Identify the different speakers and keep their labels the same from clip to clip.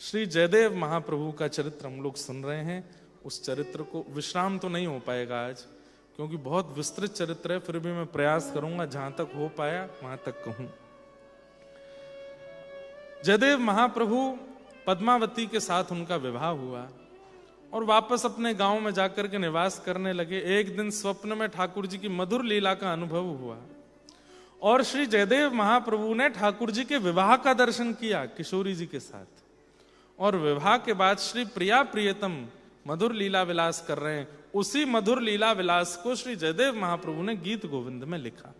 Speaker 1: श्री जयदेव महाप्रभु का चरित्र हम लोग सुन रहे हैं। उस चरित्र को विश्राम तो नहीं हो पाएगा आज, क्योंकि बहुत विस्तृत चरित्र है, फिर भी मैं प्रयास करूंगा जहां तक हो पाया वहां तक कहूं। जयदेव महाप्रभु पद्मावती के साथ उनका विवाह हुआ और वापस अपने गांव में जाकर के निवास करने लगे। एक दिन स्वप्न में ठाकुर जी की मधुर लीला का अनुभव हुआ और श्री जयदेव महाप्रभु ने ठाकुर जी के विवाह का दर्शन किया किशोरी जी के साथ। और विवाह के बाद श्री प्रिया प्रियतम मधुर लीला विलास कर रहे हैं। उसी मधुर लीला विलास को श्री जयदेव महाप्रभु ने गीत गोविंद में लिखा।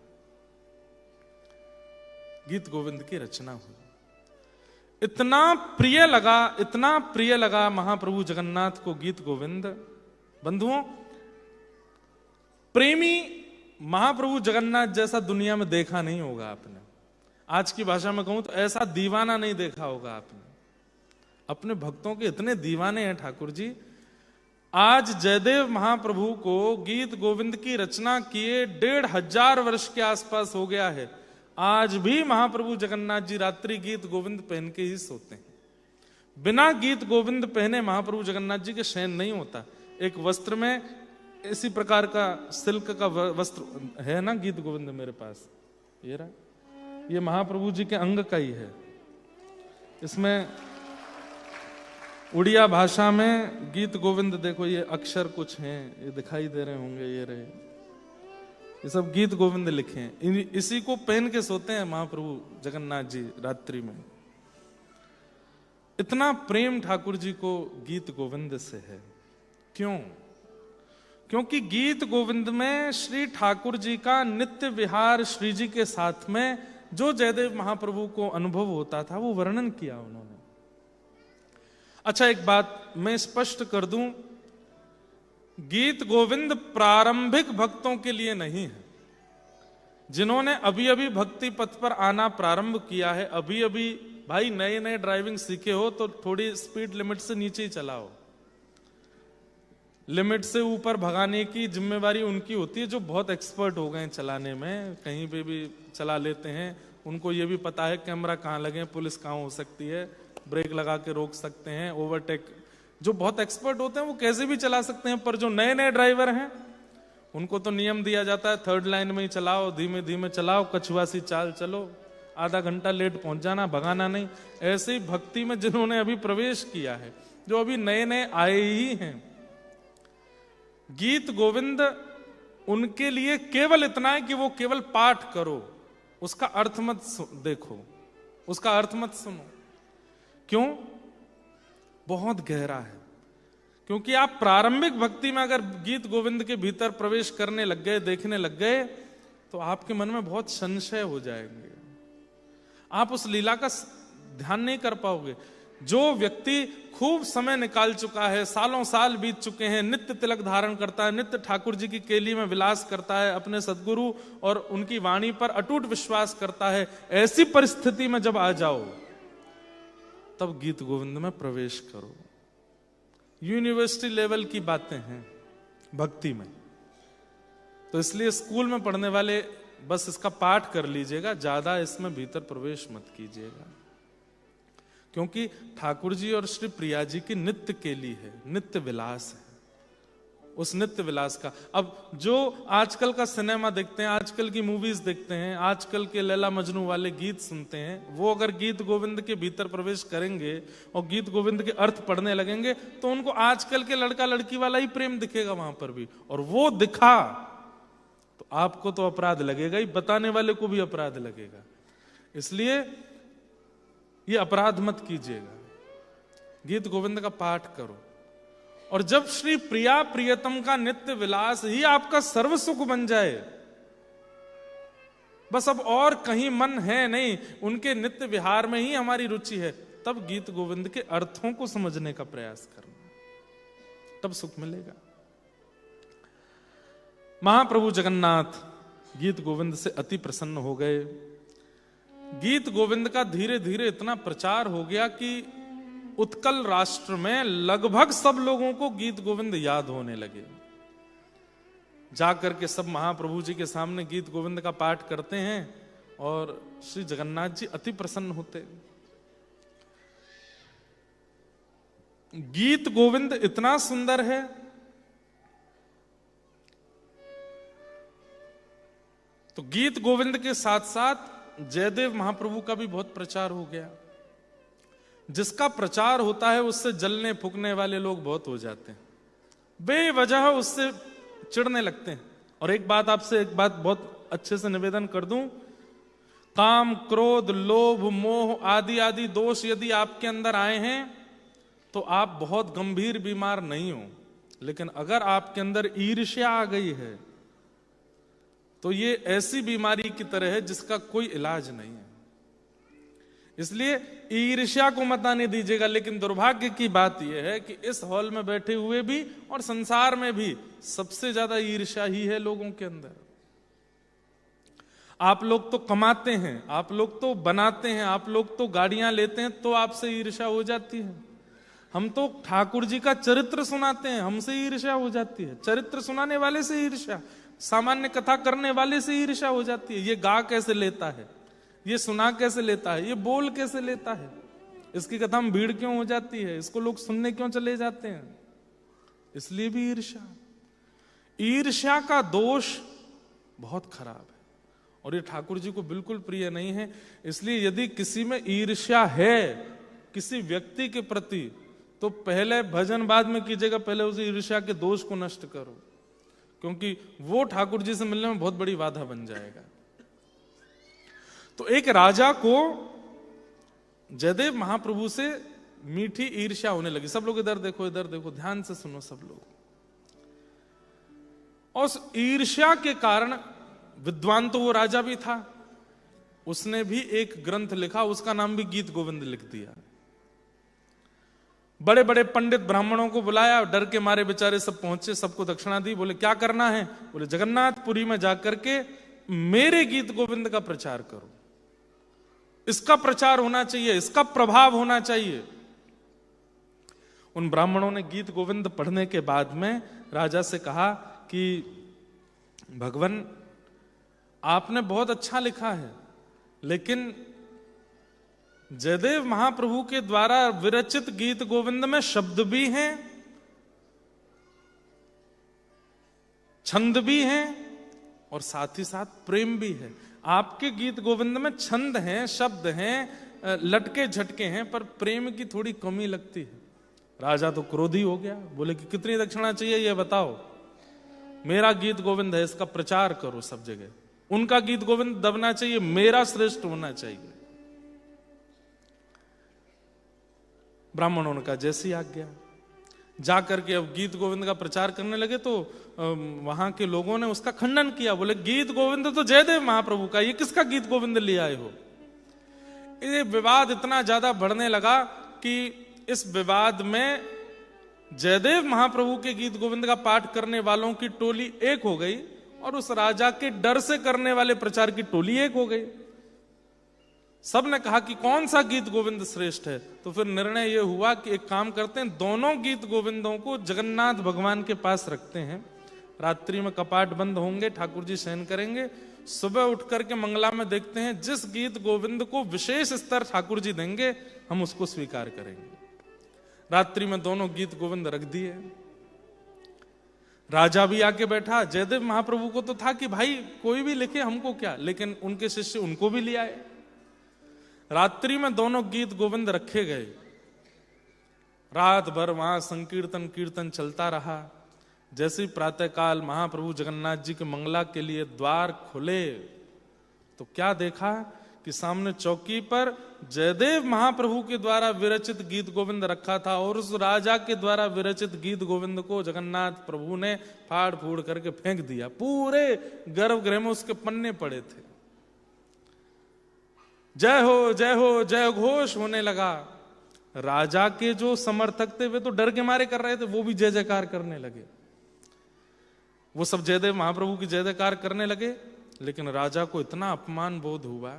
Speaker 1: गीत गोविंद की रचना हुई। इतना प्रिय लगा महाप्रभु जगन्नाथ को गीत गोविंद। बंधुओं, प्रेमी महाप्रभु जगन्नाथ जैसा दुनिया में देखा नहीं होगा आपने। आज की भाषा में कहूं तो ऐसा दीवाना नहीं देखा होगा आपने। अपने भक्तों के इतने दीवाने हैं ठाकुर जी। आज जयदेव महाप्रभु को गीत गोविंद की रचना किए 1500 वर्ष के आसपास हो गया है। आज भी महाप्रभु जगन्नाथ जी रात्रि गीत गोविंद पहन के ही सोते हैं। बिना गीत गोविंद पहने महाप्रभु जगन्नाथ जी के शयन नहीं होता। एक वस्त्र में इसी प्रकार का सिल्क का वस्त्र है ना, गीत गोविंद मेरे पास ये रहा, ये महाप्रभु जी के अंग का ही है। इसमें उड़िया भाषा में गीत गोविंद देखो, ये अक्षर कुछ हैं, ये दिखाई दे रहे होंगे, ये रहे, ये सब गीत गोविंद लिखे हैं। इसी को पहन के सोते हैं महाप्रभु जगन्नाथ जी रात्रि में। इतना प्रेम ठाकुर जी को गीत गोविंद से है। क्यों? क्योंकि गीत गोविंद में श्री ठाकुर जी का नित्य विहार श्री जी के साथ में जो जयदेव महाप्रभु को अनुभव होता था वो वर्णन किया उन्होंने। अच्छा, एक बात मैं स्पष्ट कर दूं, गीत गोविंद प्रारंभिक भक्तों के लिए नहीं है। जिन्होंने अभी अभी भक्ति पथ पर आना प्रारंभ किया है, अभी अभी भाई नए नए ड्राइविंग सीखे हो तो थोड़ी स्पीड लिमिट से नीचे ही चलाओ। लिमिट से ऊपर भगाने की जिम्मेवारी उनकी होती है जो बहुत एक्सपर्ट हो गए हैं चलाने में, कहीं पे भी चला लेते हैं। उनको ये भी पता है कैमरा कहाँ लगे, पुलिस कहाँ हो सकती है, ब्रेक लगा के रोक सकते हैं, ओवरटेक। जो बहुत एक्सपर्ट होते हैं वो कैसे भी चला सकते हैं, पर जो नए नए ड्राइवर हैं उनको तो नियम दिया जाता है थर्ड लाइन में ही चलाओ, धीमे धीमे चलाओ, कछुआ सी चाल चलो, आधा घंटा लेट पहुंच जाना, भगाना नहीं। ऐसे ही भक्ति में जिन्होंने अभी प्रवेश किया है, जो अभी नए नए आए ही हैं, गीत गोविंद उनके लिए केवल इतना है कि वो केवल पाठ करो, उसका अर्थ मत देखो, उसका अर्थ मत सुनो। क्यों? बहुत गहरा है। क्योंकि आप प्रारंभिक भक्ति में अगर गीत गोविंद के भीतर प्रवेश करने लग गए, देखने लग गए, तो आपके मन में बहुत संशय हो जाएंगे। आप उस लीला का ध्यान नहीं कर पाओगे। जो व्यक्ति खूब समय निकाल चुका है, सालों साल बीत चुके हैं, नित्य तिलक धारण करता है, नित्य ठाकुर जी की केली में विलास करता है, अपने सद्गुरु और उनकी वाणी पर अटूट विश्वास करता है, ऐसी परिस्थिति में जब आ जाओ तब गीत गोविंद में प्रवेश करो। यूनिवर्सिटी लेवल की बातें हैं भक्ति में, तो इसलिए स्कूल में पढ़ने वाले बस इसका पाठ कर लीजिएगा, ज्यादा इसमें भीतर प्रवेश मत कीजिएगा। क्योंकि ठाकुर जी और श्री प्रिया जी की नित्य केली है, नित्य विलास है। उस नित्य विलास का, अब जो आजकल का सिनेमा देखते हैं, आजकल की मूवीज देखते हैं, आजकल के लैला मजनू वाले गीत सुनते हैं, वो अगर गीत गोविंद के भीतर प्रवेश करेंगे और गीत गोविंद के अर्थ पढ़ने लगेंगे तो उनको आजकल के लड़का लड़की वाला ही प्रेम दिखेगा वहां पर भी। और वो दिखा तो आपको तो अपराध लगेगा ही, बताने वाले को भी अपराध लगेगा। इसलिए ये अपराध मत कीजिएगा, गीत गोविंद का पाठ करो। और जब श्री प्रिया प्रियतम का नित्य विलास ही आपका सर्व सुख बन जाए, बस अब और कहीं मन है नहीं, उनके नित्य विहार में ही हमारी रुचि है, तब गीत गोविंद के अर्थों को समझने का प्रयास करना, तब सुख मिलेगा। महाप्रभु जगन्नाथ गीत गोविंद से अति प्रसन्न हो गए। गीत गोविंद का धीरे धीरे इतना प्रचार हो गया कि उत्कल राष्ट्र में लगभग सब लोगों को गीत गोविंद याद होने लगे। जाकर के सब महाप्रभु जी के सामने गीत गोविंद का पाठ करते हैं और श्री जगन्नाथ जी अति प्रसन्न होते। गीत गोविंद इतना सुंदर है, तो गीत गोविंद के साथ साथ जयदेव महाप्रभु का भी बहुत प्रचार हो गया। जिसका प्रचार होता है उससे जलने फूकने वाले लोग बहुत हो जाते हैं, बेवजह उससे चिढ़ने लगते हैं। और एक बात आपसे बहुत अच्छे से निवेदन कर दूं, काम क्रोध लोभ मोह आदि आदि दोष यदि आपके अंदर आए हैं तो आप बहुत गंभीर बीमार नहीं हो, लेकिन अगर आपके अंदर ईर्ष्या आ गई है तो ये ऐसी बीमारी की तरह है जिसका कोई इलाज नहीं है। इसलिए ईर्ष्या को मत आने दीजिएगा। लेकिन दुर्भाग्य की बात यह है कि इस हॉल में बैठे हुए भी और संसार में भी सबसे ज्यादा ईर्ष्या ही है लोगों के अंदर। आप लोग तो कमाते हैं, आप लोग तो बनाते हैं, आप लोग तो गाड़ियां लेते हैं, तो आपसे ईर्ष्या हो जाती है। हम तो ठाकुर जी का चरित्र सुनाते हैं, हमसे ईर्ष्या हो जाती है। चरित्र सुनाने वाले से ईर्ष्या, सामान्य कथा करने वाले से ईर्ष्या हो जाती है। ये गा कैसे लेता है, ये सुना कैसे लेता है, ये बोल कैसे लेता है, इसकी कथा में भीड़ क्यों हो जाती है, इसको लोग सुनने क्यों चले जाते हैं, इसलिए भी ईर्ष्या। ईर्ष्या का दोष बहुत खराब है और ये ठाकुर जी को बिल्कुल प्रिय नहीं है। इसलिए यदि किसी में ईर्ष्या है किसी व्यक्ति के प्रति, तो पहले भजन बाद में कीजिएगा, पहले उस ईर्ष्या के दोष को नष्ट करो, क्योंकि वो ठाकुर जी से मिलने में बहुत बड़ी बाधा बन जाएगा। तो एक राजा को जयदेव महाप्रभु से मीठी ईर्ष्या होने लगी। सब लोग इधर देखो, इधर देखो, ध्यान से सुनो सब लोग। और उस ईर्ष्या के कारण, विद्वान तो वो राजा भी था, उसने भी एक ग्रंथ लिखा, उसका नाम भी गीत गोविंद लिख दिया। बड़े बड़े पंडित ब्राह्मणों को बुलाया, डर के मारे बेचारे सब पहुंचे, सबको दक्षिणा दी। बोले क्या करना है? बोले जगन्नाथपुरी में जाकर के मेरे गीत गोविंद का प्रचार करो, इसका प्रचार होना चाहिए, इसका प्रभाव होना चाहिए। उन ब्राह्मणों ने गीत गोविंद पढ़ने के बाद में राजा से कहा कि भगवान आपने बहुत अच्छा लिखा है, लेकिन जयदेव महाप्रभु के द्वारा विरचित गीत गोविंद में शब्द भी हैं, छंद भी हैं और साथ ही साथ प्रेम भी है। आपके गीत गोविंद में छंद हैं, शब्द हैं, लटके झटके हैं, पर प्रेम की थोड़ी कमी लगती है। राजा तो क्रोधी हो गया, बोले कि कितनी दक्षिणा चाहिए ये बताओ, मेरा गीत गोविंद है, इसका प्रचार करो सब जगह। उनका गीत गोविंद दबना चाहिए, मेरा श्रेष्ठ होना चाहिए। ब्राह्मणों ने कहा जैसी आज्ञा। जाकर के अब गीत गोविंद का प्रचार करने लगे तो वहां के लोगों ने उसका खंडन किया। बोले गीत गोविंद तो जयदेव महाप्रभु का, ये किसका गीत गोविंद ले आए हो? ये विवाद इतना ज्यादा बढ़ने लगा कि इस विवाद में जयदेव महाप्रभु के गीत गोविंद का पाठ करने वालों की टोली एक हो गई और उस राजा के डर से करने वाले प्रचार की टोली एक हो गई। सब ने कहा कि कौन सा गीत गोविंद श्रेष्ठ है। तो फिर निर्णय यह हुआ कि एक काम करते हैं, दोनों गीत गोविंदों को जगन्नाथ भगवान के पास रखते हैं। रात्रि में कपाट बंद होंगे, ठाकुर जी शयन करेंगे, सुबह उठ करके मंगला में देखते हैं, जिस गीत गोविंद को विशेष स्तर ठाकुर जी देंगे हम उसको स्वीकार करेंगे। रात्रि में दोनों गीत गोविंद रख दिए। राजा भी आके बैठा। जयदेव महाप्रभु को तो था कि भाई कोई भी लिखे हमको क्या, लेकिन उनके शिष्य उनको भी ले आए। रात्रि में दोनों गीत गोविंद रखे गए। रात भर वहां संकीर्तन कीर्तन चलता रहा। जैसे ही प्रातःकाल महाप्रभु जगन्नाथ जी के मंगला के लिए द्वार खुले तो क्या देखा कि सामने चौकी पर जयदेव महाप्रभु के द्वारा विरचित गीत गोविंद रखा था और उस राजा के द्वारा विरचित गीत गोविंद को जगन्नाथ प्रभु ने फाड़ फूड़ करके फेंक दिया। पूरे गर्भगृह में उसके पन्ने पड़े थे। जय हो जय हो जय घोष होने लगा। राजा के जो समर्थक थे वे तो डर के मारे कर रहे थे, वो भी जय जयकार करने लगे। वो सब जयदेव महाप्रभु की जय जयकार करने लगे, लेकिन राजा को इतना अपमान बोध हुआ।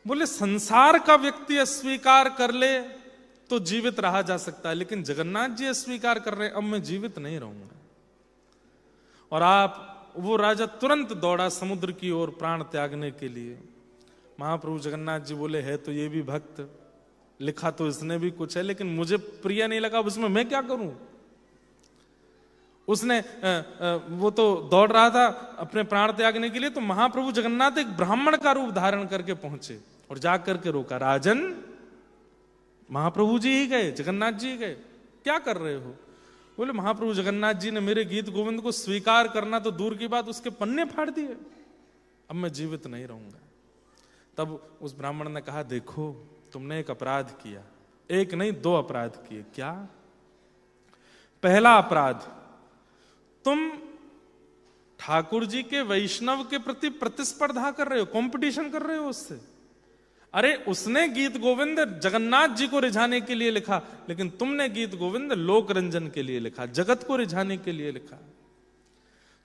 Speaker 1: बोले संसार का व्यक्ति अस्वीकार कर ले तो जीवित रहा जा सकता है, लेकिन जगन्नाथ जी अस्वीकार कर रहे हैं, अब मैं जीवित नहीं रहूंगा। और वो राजा तुरंत दौड़ा समुद्र की ओर प्राण त्यागने के लिए। महाप्रभु जगन्नाथ जी बोले है तो ये भी भक्त, लिखा तो इसने भी कुछ है, लेकिन मुझे प्रिय नहीं लगा, उसमें मैं क्या करूं। उसने वो तो दौड़ रहा था अपने प्राण त्यागने के लिए, तो महाप्रभु जगन्नाथ एक ब्राह्मण का रूप धारण करके पहुंचे और जाकर के रोका, राजन, महाप्रभु जी ही गए, जगन्नाथ जी गए, क्या कर रहे हो। बोले महाप्रभु जगन्नाथ जी ने मेरे गीत गोविंद को स्वीकार करना तो दूर की बात, उसके पन्ने फाड़ दिए, अब मैं जीवित नहीं रहूंगा। तब उस ब्राह्मण ने कहा, देखो तुमने एक अपराध किया, एक नहीं 2 अपराध किए। क्या? पहला अपराध, तुम ठाकुर जी के वैष्णव के प्रति प्रतिस्पर्धा कर रहे हो, कंपटीशन कर रहे हो उससे। अरे उसने गीत गोविंद जगन्नाथ जी को रिझाने के लिए लिखा, लेकिन तुमने गीत गोविंद लोक रंजन के लिए लिखा, जगत को रिझाने के लिए लिखा।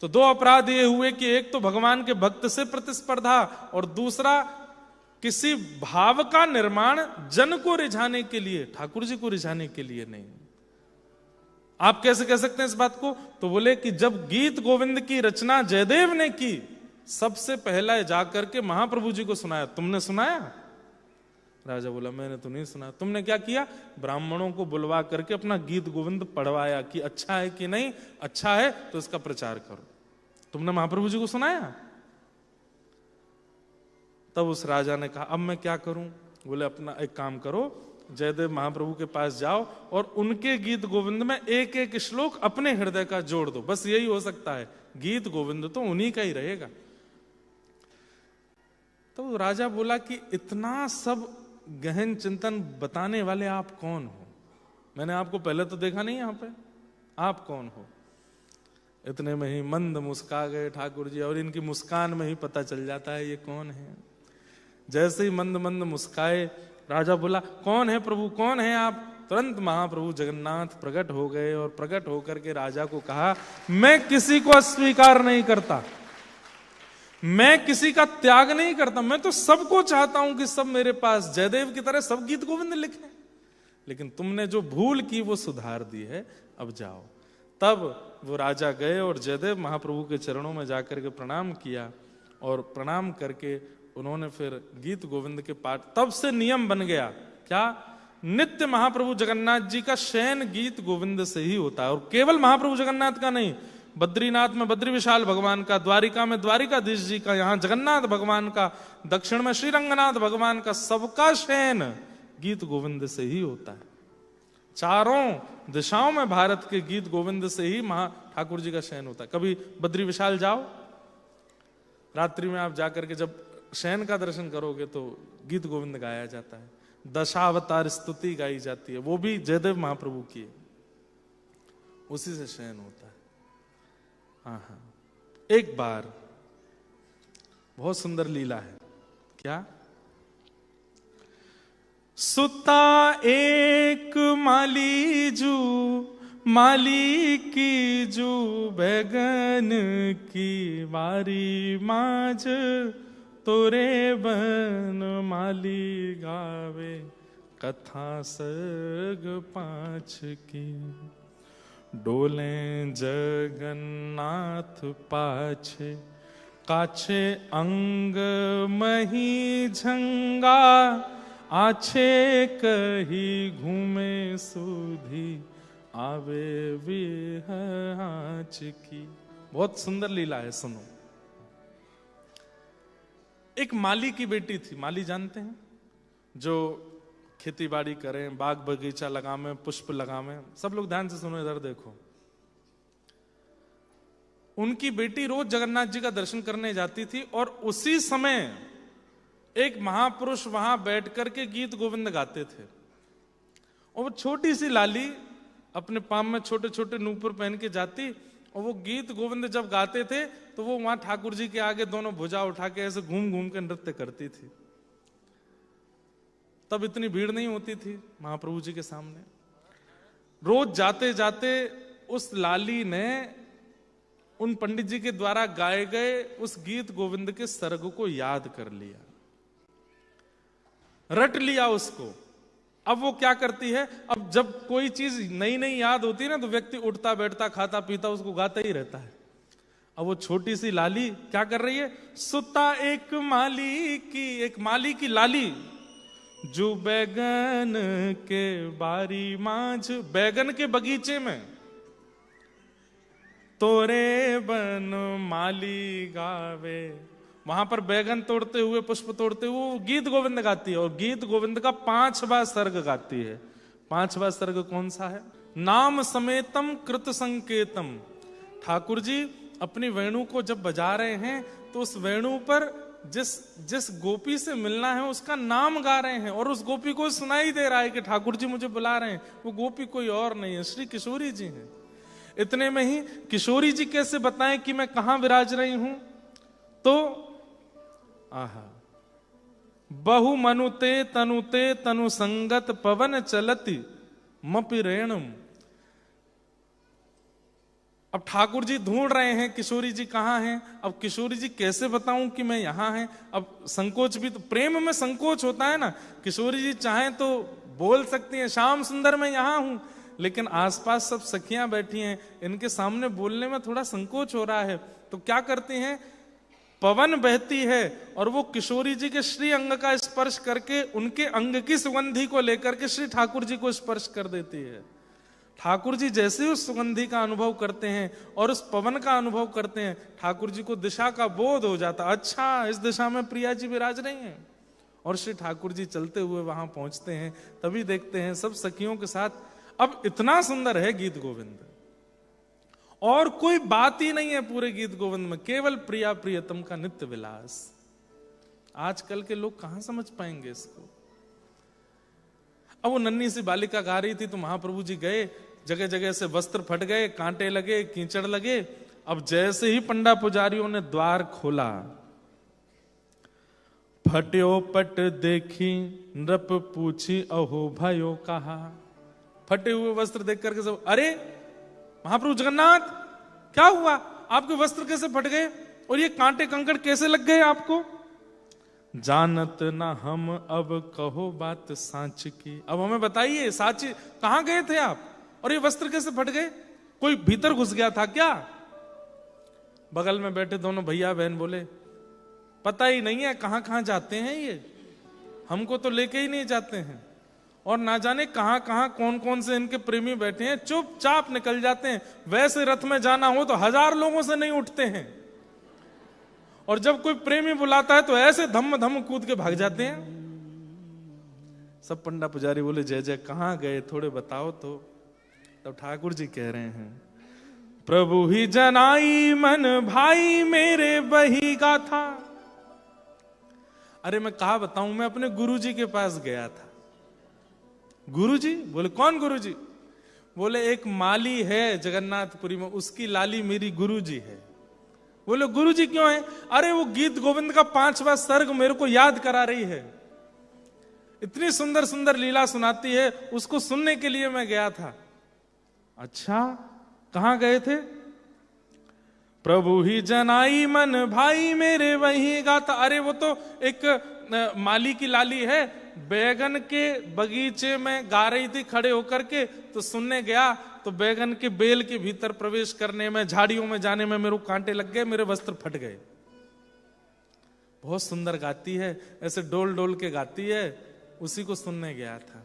Speaker 1: तो 2 अपराध ये हुए कि एक तो भगवान के भक्त से प्रतिस्पर्धा, और दूसरा किसी भाव का निर्माण जन को रिझाने के लिए, ठाकुर जी को रिझाने के लिए नहीं। आप कैसे कह सकते हैं इस बात को? तो बोले कि जब गीत गोविंद की रचना जयदेव ने की, सबसे पहला जाकर के महाप्रभु जी को सुनाया। तुमने सुनाया? राजा बोला, मैंने तो नहीं सुना। तुमने क्या किया? ब्राह्मणों को बुलवा करके अपना गीत गोविंद पढ़वाया कि अच्छा है कि नहीं, अच्छा है तो इसका प्रचार करो। तुमने महाप्रभु जी को सुनाया? तब उस राजा ने कहा, अब मैं क्या करूं? बोले अपना एक काम करो, जयदेव महाप्रभु के पास जाओ और उनके गीत गोविंद में एक एक श्लोक अपने हृदय का जोड़ दो, बस यही हो सकता है, गीत गोविंद तो उन्हीं का ही रहेगा। तो राजा बोला कि इतना सब गहन चिंतन बताने वाले आप कौन हो? मैंने आपको पहले तो देखा नहीं यहाँ पे, आप कौन हो? इतने में ही मंद मुस्का गए ठाकुर जी, और इनकी मुस्कान में ही पता चल जाता है ये कौन है। जैसे ही मंद मंद मुस्काए, राजा बोला, कौन है प्रभु, कौन है आप? तुरंत महाप्रभु जगन्नाथ प्रकट हो गए और प्रकट होकर के राजा को कहा, मैं किसी को अस्वीकार नहीं करता, मैं किसी का त्याग नहीं करता, मैं तो सबको चाहता हूं कि सब मेरे पास जयदेव की तरह सब गीत गोविंद लिखें, लेकिन तुमने जो भूल की वो सुधार दी है, अब जाओ। तब वो राजा गए और जयदेव महाप्रभु के चरणों में जाकर के प्रणाम किया, और प्रणाम करके उन्होंने फिर गीत गोविंद के पाठ, तब से नियम बन गया क्या, नित्य महाप्रभु जगन्नाथ जी का शयन गीत गोविंद से ही होता है। और केवल महाप्रभु जगन्नाथ का नहीं, बद्रीनाथ में बद्री विशाल भगवान का, द्वारिका में द्वारिकाधीश जी का, यहाँ जगन्नाथ भगवान का, दक्षिण में श्रीरंगनाथ भगवान का, सबका शयन गीत गोविंद से ही होता है। चारों दिशाओं में भारत के गीत गोविंद से ही महा ठाकुर जी का शयन होता है। कभी बद्री विशाल जाओ, रात्रि में आप जाकर के जब शयन का दर्शन करोगे तो गीत गोविंद गाया जाता है, दशावतार स्तुति गाई जाती है, वो भी जयदेव महाप्रभु की है, उसी से शयन होता है। हाँ, एक बार बहुत सुंदर लीला है। क्या? सुता एक माली जू, माली की जू, बैगन की बारी माज, तोरे बन माली गावे, कथा सग 5 की, डोले जगन्नाथ पाछे, काछे अंग मही झंगा, आछे कही घूमे सुधी, आवे विहाच की। बहुत सुंदर लीला है, सुनो। एक माली की बेटी थी, माली जानते हैं, जो खेती बाड़ी करें, बाग बगीचा लगावें, पुष्प लगावें। सब लोग ध्यान से सुनो, इधर देखो। उनकी बेटी रोज जगन्नाथ जी का दर्शन करने जाती थी, और उसी समय एक महापुरुष वहां बैठ करके गीत गोविंद गाते थे, और वो छोटी सी लाली अपने पाम में छोटे छोटे नूपुर पहन के जाती, और वो गीत गोविंद जब गाते थे तो वो वहां ठाकुर जी के आगे दोनों भुजा उठा के ऐसे घूम घूम के नृत्य करती थी। तब इतनी भीड़ नहीं होती थी महाप्रभु जी के सामने। रोज जाते जाते उस लाली ने उन पंडित जी के द्वारा गाए गए उस गीत गोविंद के सर्ग को याद कर लिया, रट लिया उसको। अब वो क्या करती है, अब जब कोई चीज नई नई याद होती है ना, तो व्यक्ति उठता बैठता खाता पीता उसको गाता ही रहता है। अब वो छोटी सी लाली क्या कर रही है, सुता एक माली की, एक माली की लाली जो बैगन के बारी मांझ, बैगन के बगीचे में तोरे बन माली गावे, वहां पर बैगन तोड़ते हुए, पुष्प तोड़ते हुए वो गीत गोविंद गाती है। और गीत गोविंद का 5वां सर्ग गाती है। 5वां सर्ग कौन सा है? नाम समेतम कृत संकेतम। ठाकुर जी अपनी वेणु को जब बजा रहे हैं तो उस वेणु पर जिस गोपी से मिलना है उसका नाम गा रहे हैं, और उस गोपी को सुनाई दे रहा है कि ठाकुर जी मुझे बुला रहे हैं। वो गोपी कोई और नहीं है, श्री किशोरी जी हैं। इतने में ही किशोरी जी कैसे बताएं कि मैं कहां विराज रही हूं? तो आहा, बहु मनुते तनुते तनु संगत पवन चलती मपि रेणुम। अब ठाकुर जी ढूंढ रहे हैं किशोरी जी कहां हैं। अब किशोरी जी कैसे बताऊं कि मैं यहां हैं? अब संकोच भी तो, प्रेम में संकोच होता है ना। किशोरी जी चाहें तो बोल सकती हैं श्याम सुंदर मैं यहां हूं, लेकिन आसपास सब सखियां बैठी हैं, इनके सामने बोलने में थोड़ा संकोच हो रहा है। तो क्या करती हैं? पवन बहती है और वो किशोरी जी के श्री अंग का स्पर्श करके उनके अंग की सुगंधी को लेकर के श्री ठाकुर जी को स्पर्श कर देती है। ठाकुर जी जैसे उस सुगंधी का अनुभव करते हैं और उस पवन का अनुभव करते हैं, ठाकुर जी को दिशा का बोध हो जाता, अच्छा इस दिशा में प्रिया जी विराज रही हैं। और श्री ठाकुर जी चलते हुए वहां पहुंचते हैं, तभी देखते हैं सब सखियों के साथ। अब इतना सुंदर है गीत गोविंद, और कोई बात ही नहीं है पूरे गीत गोविंद में, केवल प्रिया प्रियतम का नित्य विलास। आजकल के लोग कहां समझ पाएंगे इसको। अब वो नन्ही सी बालिका गा रही थी तो महाप्रभु जी गए, जगह जगह से वस्त्र फट गए, कांटे लगे, कीचड़ लगे। अब जैसे ही पंडा पुजारियों ने द्वार खोला, फट्यो पट देखी नृप पूछी अहो भयो कहा। फटे हुए वस्त्र देख करके सब, अरे महाप्रभु जगन्नाथ क्या हुआ? आपके वस्त्र कैसे फट गए और ये कांटे कंकड़ कैसे लग गए आपको? जानत ना हम अब कहो बात सांच की। अब हमें बताइए साची, कहां गए थे आप और ये वस्त्र कैसे फट गए? कोई भीतर घुस गया था क्या? बगल में बैठे दोनों भैया बहन बोले, पता ही नहीं है कहां कहां जाते हैं ये, हमको तो लेके ही नहीं जाते हैं, और ना जाने कहां कहां कौन कौन से इनके प्रेमी बैठे हैं, चुपचाप निकल जाते हैं। वैसे रथ में जाना हो तो 1000 लोगों से नहीं उठते हैं, और जब कोई प्रेमी बुलाता है तो ऐसे धम धम कूद के भाग जाते हैं। सब पंडा पुजारी बोले, जय जय कहां गए, थोड़े बताओ तो। तब ठाकुर जी कह रहे हैं, प्रभु ही जनाई मन भाई मेरे बही गाथा। अरे मैं कहा बताऊं, मैं अपने गुरुजी के पास गया था। गुरुजी? बोले कौन गुरुजी? बोले एक माली है जगन्नाथपुरी में, उसकी लाली मेरी गुरुजी है। बोले गुरुजी क्यों है? अरे वो गीत गोविंद का 5वां सर्ग मेरे को याद करा रही है, इतनी सुंदर सुंदर लीला सुनाती है, उसको सुनने के लिए मैं गया था। अच्छा कहां गए थे? प्रभु ही जनाई मन भाई मेरे वही गाता। अरे वो तो एक माली की लाली है, बैगन के बगीचे में गा रही थी खड़े होकर के, तो सुनने गया तो बैगन के बेल के भीतर प्रवेश करने में, झाड़ियों में जाने में मेरे को कांटे लग गए, मेरे वस्त्र फट गए। बहुत सुंदर गाती है, ऐसे डोल डोल के गाती है, उसी को सुनने गया था।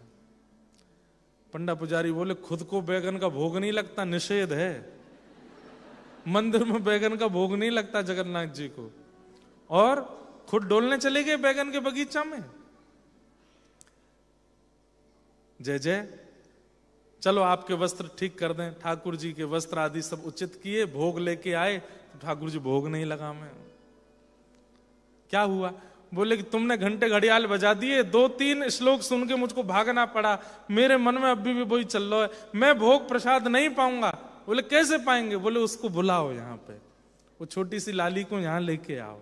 Speaker 1: पंडा पुजारी बोले खुद को बैगन का भोग नहीं लगता, निषेध है, मंदिर में बैगन का भोग नहीं लगता जगन्नाथ जी को, और खुद डोलने चले गए बैगन के बगीचा में। जय जय, चलो आपके वस्त्र ठीक कर दें। ठाकुर जी के वस्त्र आदि सब उचित किए, भोग लेके आए तो ठाकुर जी भोग नहीं लगा। मैं क्या हुआ? बोले कि तुमने घंटे घड़ियाल बजा दिए, 2-3 श्लोक सुन के मुझको भागना पड़ा, मेरे मन में अभी भी वही चल रहा है, मैं भोग प्रसाद नहीं पाऊंगा। बोले कैसे पाएंगे? बोले उसको बुलाओ यहाँ पे, वो छोटी सी लाली को यहाँ लेके आओ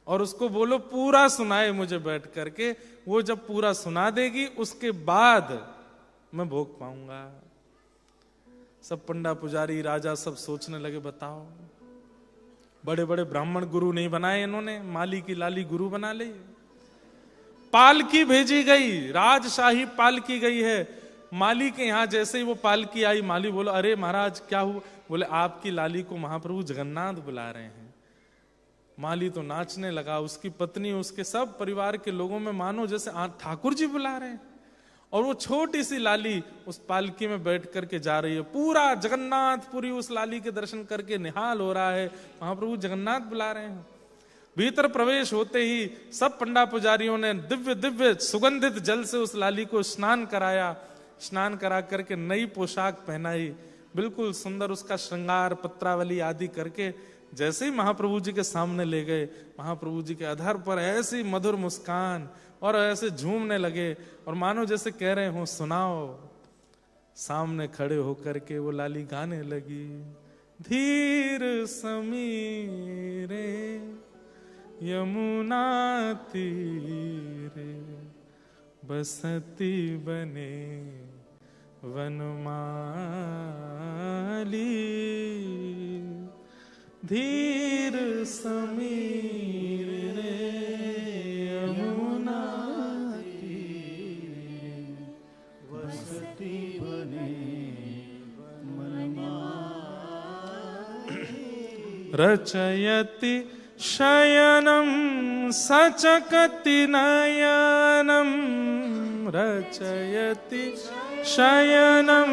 Speaker 1: और उसको बोलो पूरा सुनाए मुझे बैठ करके। वो जब पूरा सुना देगी उसके बाद मैं भोग पाऊंगा। सब पंडा पुजारी राजा सब सोचने लगे, बताओ बड़े बड़े ब्राह्मण गुरु नहीं बनाए इन्होंने, माली की लाली गुरु बना ले। पालकी भेजी गई, राजशाही पालकी गई है, माली के यहां जैसे ही वो पालकी आई, माली बोला अरे महाराज क्या हुआ? बोले आपकी लाली को महाप्रभु जगन्नाथ बुला रहे हैं। माली तो नाचने लगा, उसकी पत्नी, उसके सब परिवार के लोगों में मानो जैसे ठाकुर जी बुला रहे हैं। और वो छोटी सी लाली उस पालकी में बैठ करके जा रही है। पूरा जगन्नाथपुरी उस लाली के दर्शन करके निहाल हो रहा है, महाप्रभु जगन्नाथ बुला रहे हैं। भीतर प्रवेश होते ही सब पंडा पुजारियों ने दिव्य दिव्य सुगंधित जल से उस लाली को स्नान कराया। स्नान करा करके नई पोशाक पहनाई, बिल्कुल सुंदर उसका श्रृंगार पत्रावली आदि करके जैसे ही महाप्रभु जी के सामने ले गए, महाप्रभु जी के अधर पर ऐसी मधुर मुस्कान और ऐसे झूमने लगे और मानो जैसे कह रहे हो सुनाओ। सामने खड़े होकर के वो लाली गाने लगी, धीर समीरे यमुना तीरे बसती बने वनमाली, धीर समीरे यमुना तीरे बसती बने वनमाली, रचयति शयनं सचकति नयनं, रचयति शयनं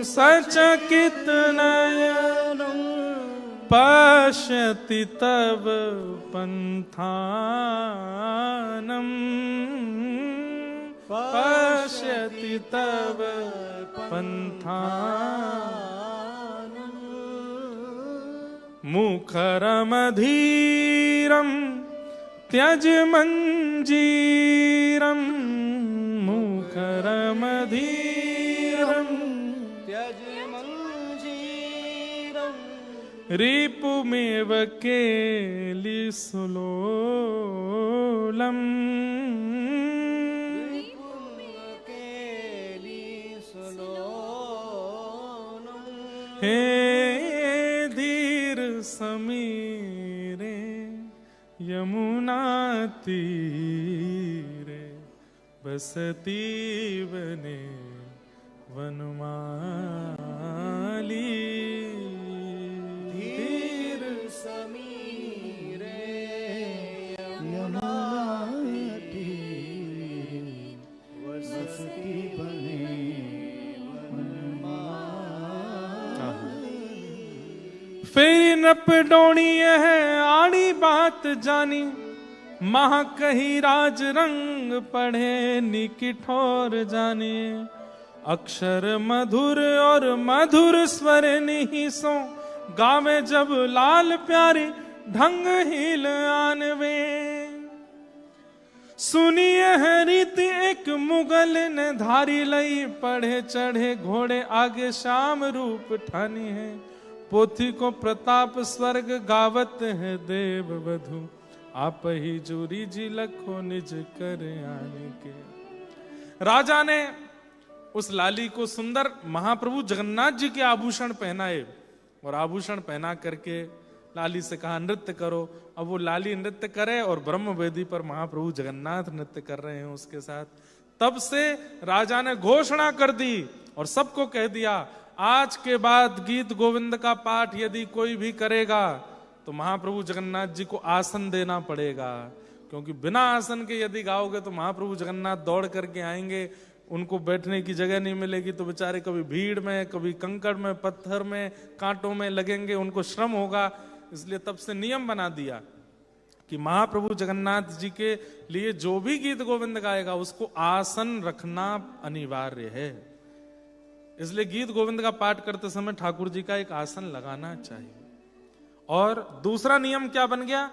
Speaker 1: सचकित नयनं, पश्यति तव पंथानं, पश्यति तव पंथानं, मुखरमधीरं त्यज मंजीरं, मुखरमधीरं त्यज मंजीरं, रिपुमेव केलिसुलोलम्, हे धीर समीरे यमुना तीरे बसती बने वनमाली, धीर समीरे यमुना तीरे बसती बने वनमाली। फेरी नप डोणी है आड़ी बात जानी, महा कही राज रंग पढ़े निकिठोर जाने, अक्षर मधुर और मधुर स्वर निहिसो, गावे जब लाल प्यारी ढंग हिल आनवे, सुनिए है रीति एक मुगल ने धारी लई, पढ़े चढ़े घोड़े आगे श्याम रूप ठानी है, पोथी को प्रताप स्वर्ग गावत है देव वधु, आप ही जोरी जी लखो निज कर आने के। राजा ने उस लाली को सुंदर महाप्रभु जगन्नाथ जी के आभूषण पहनाए और आभूषण पहना करके लाली से कहा नृत्य करो। अब वो लाली नृत्य करे और ब्रह्म वेदी पर महाप्रभु जगन्नाथ नृत्य कर रहे हैं उसके साथ। तब से राजा ने घोषणा कर दी और सबको कह दिया, आज के बाद गीत गोविंद का पाठ यदि कोई भी करेगा तो महाप्रभु जगन्नाथ जी को आसन देना पड़ेगा, क्योंकि बिना आसन के यदि गाओगे तो महाप्रभु जगन्नाथ दौड़ करके आएंगे, उनको बैठने की जगह नहीं मिलेगी, तो बेचारे कभी भीड़ में, कभी कंकड़ में, पत्थर में, कांटों में लगेंगे, उनको श्रम होगा। इसलिए तब से नियम बना दिया कि महाप्रभु जगन्नाथ जी के लिए जो भी गीत गोविंद गाएगा उसको आसन रखना अनिवार्य है। इसलिए गीत गोविंद का पाठ करते समय ठाकुर जी का एक आसन लगाना चाहिए। और दूसरा नियम क्या बन गया,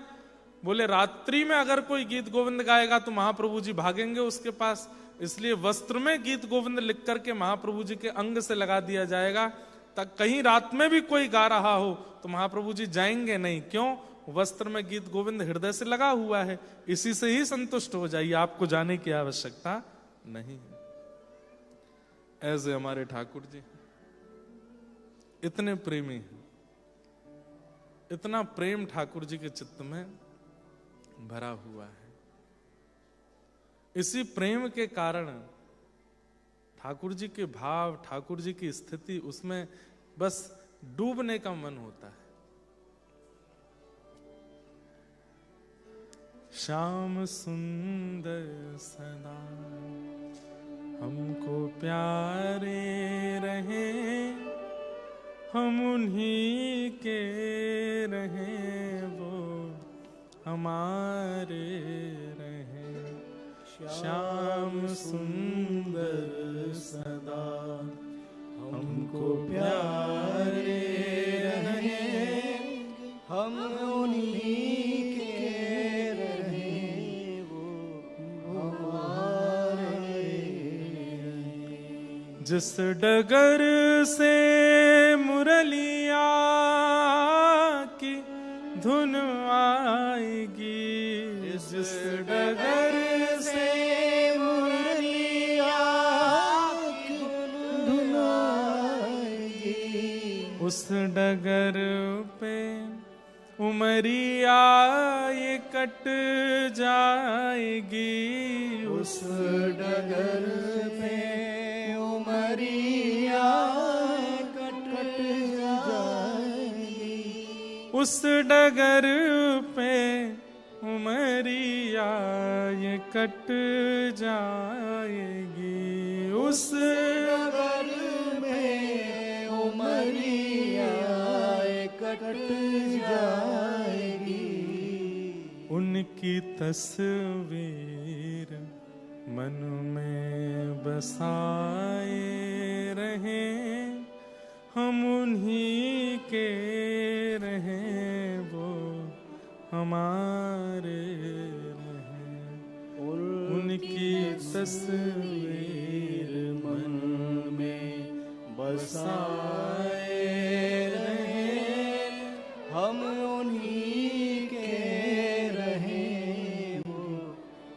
Speaker 1: बोले रात्रि में अगर कोई गीत गोविंद गाएगा तो महाप्रभु जी भागेंगे उसके पास, इसलिए वस्त्र में गीत गोविंद लिख करके महाप्रभु जी के अंग से लगा दिया जाएगा। तक कहीं रात में भी कोई गा रहा हो तो महाप्रभु जी जाएंगे नहीं। क्यों? वस्त्र में गीत गोविंद हृदय से लगा हुआ है, इसी से ही संतुष्ट हो जाइए, आपको जाने की आवश्यकता नहीं है। ऐसे हमारे ठाकुर जी इतने प्रेमी हैं, इतना प्रेम ठाकुर जी के चित्त में भरा हुआ है। इसी प्रेम के कारण ठाकुर जी के भाव, ठाकुर जी की स्थिति, उसमें बस डूबने का मन होता है। श्याम सुंदर सदा हमको प्यारे रहे, हम उन्हीं के रहे, वो हमारे रहे। श्याम सुंदर सदा हमको प्यारे रहे,
Speaker 2: हम उन्हीं के रहे, वो हमारे।
Speaker 1: जिस डगर से मुरलिया की धुन आएगी, जिस डगर से
Speaker 2: मुरलिया की धुन आएगी,
Speaker 1: उस डगर पे उमरिया ये कट जाएगी,
Speaker 2: उस डगर पे उमरिया कट जाएगी,
Speaker 1: उस डगर पे उमरिया ये कट जाएगी, उस
Speaker 2: डगर में उमरिया कट जाएगी।
Speaker 1: उनकी तस्वीर मन में बसाए रहे, हम उन्हीं के रहे, वो हमारे रहे। उनकी तस्वीर मन में बसाए रहे,
Speaker 2: हम उन्हीं के रहे, वो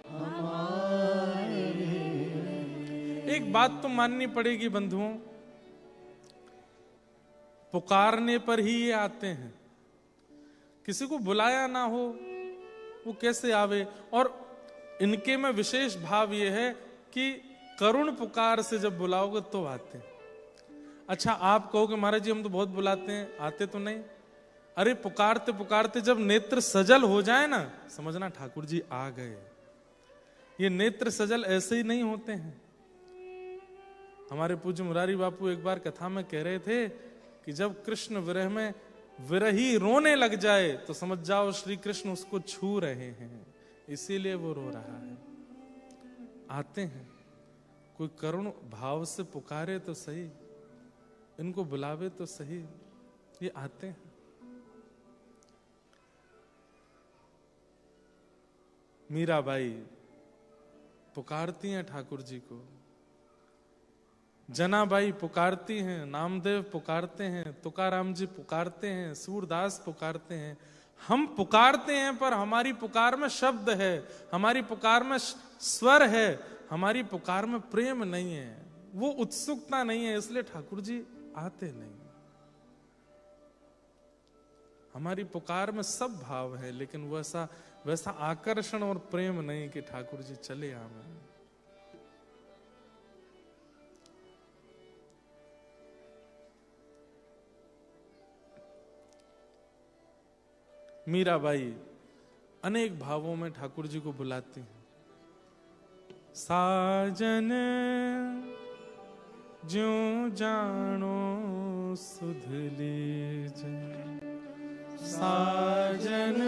Speaker 2: हमारे।
Speaker 1: एक बात तो माननी पड़ेगी बंधुओं, पुकारने पर ही ये आते हैं। किसी को बुलाया ना हो वो कैसे आवे। और इनके में विशेष भाव ये है कि करुण पुकार से जब बुलाओगे तो आते हैं। अच्छा आप कहोगे महाराज जी हम तो बहुत बुलाते हैं, आते तो नहीं। अरे पुकारते पुकारते जब नेत्र सजल हो जाए ना, समझना ठाकुर जी आ गए। ये नेत्र सजल ऐसे ही नहीं होते हैं। हमारे पूज्य मुरारी बापू एक बार कथा में कह रहे थे कि जब कृष्ण विरह में विरही रोने लग जाए तो समझ जाओ श्री कृष्ण उसको छू रहे हैं, इसीलिए वो रो रहा है। आते हैं, कोई करुण भाव से पुकारे तो सही, इनको बुलावे तो सही, ये आते हैं। मीराबाई पुकारती हैं ठाकुर जी को, जनाबाई पुकारती हैं, नामदेव पुकारते हैं, तुकाराम जी पुकारते हैं, सूरदास पुकारते हैं। हम पुकारते हैं पर हमारी पुकार में शब्द है, हमारी पुकार में स्वर है, हमारी पुकार में प्रेम नहीं है, वो उत्सुकता नहीं है, इसलिए ठाकुर जी आते नहीं। हमारी पुकार में सब भाव है लेकिन वैसा आकर्षण और प्रेम नहीं कि ठाकुर जी चले आवे। मीराबाई अनेक भावों में ठाकुर जी को बुलाती हैं। साजन ज्यों जानो सुध लीजे, साजन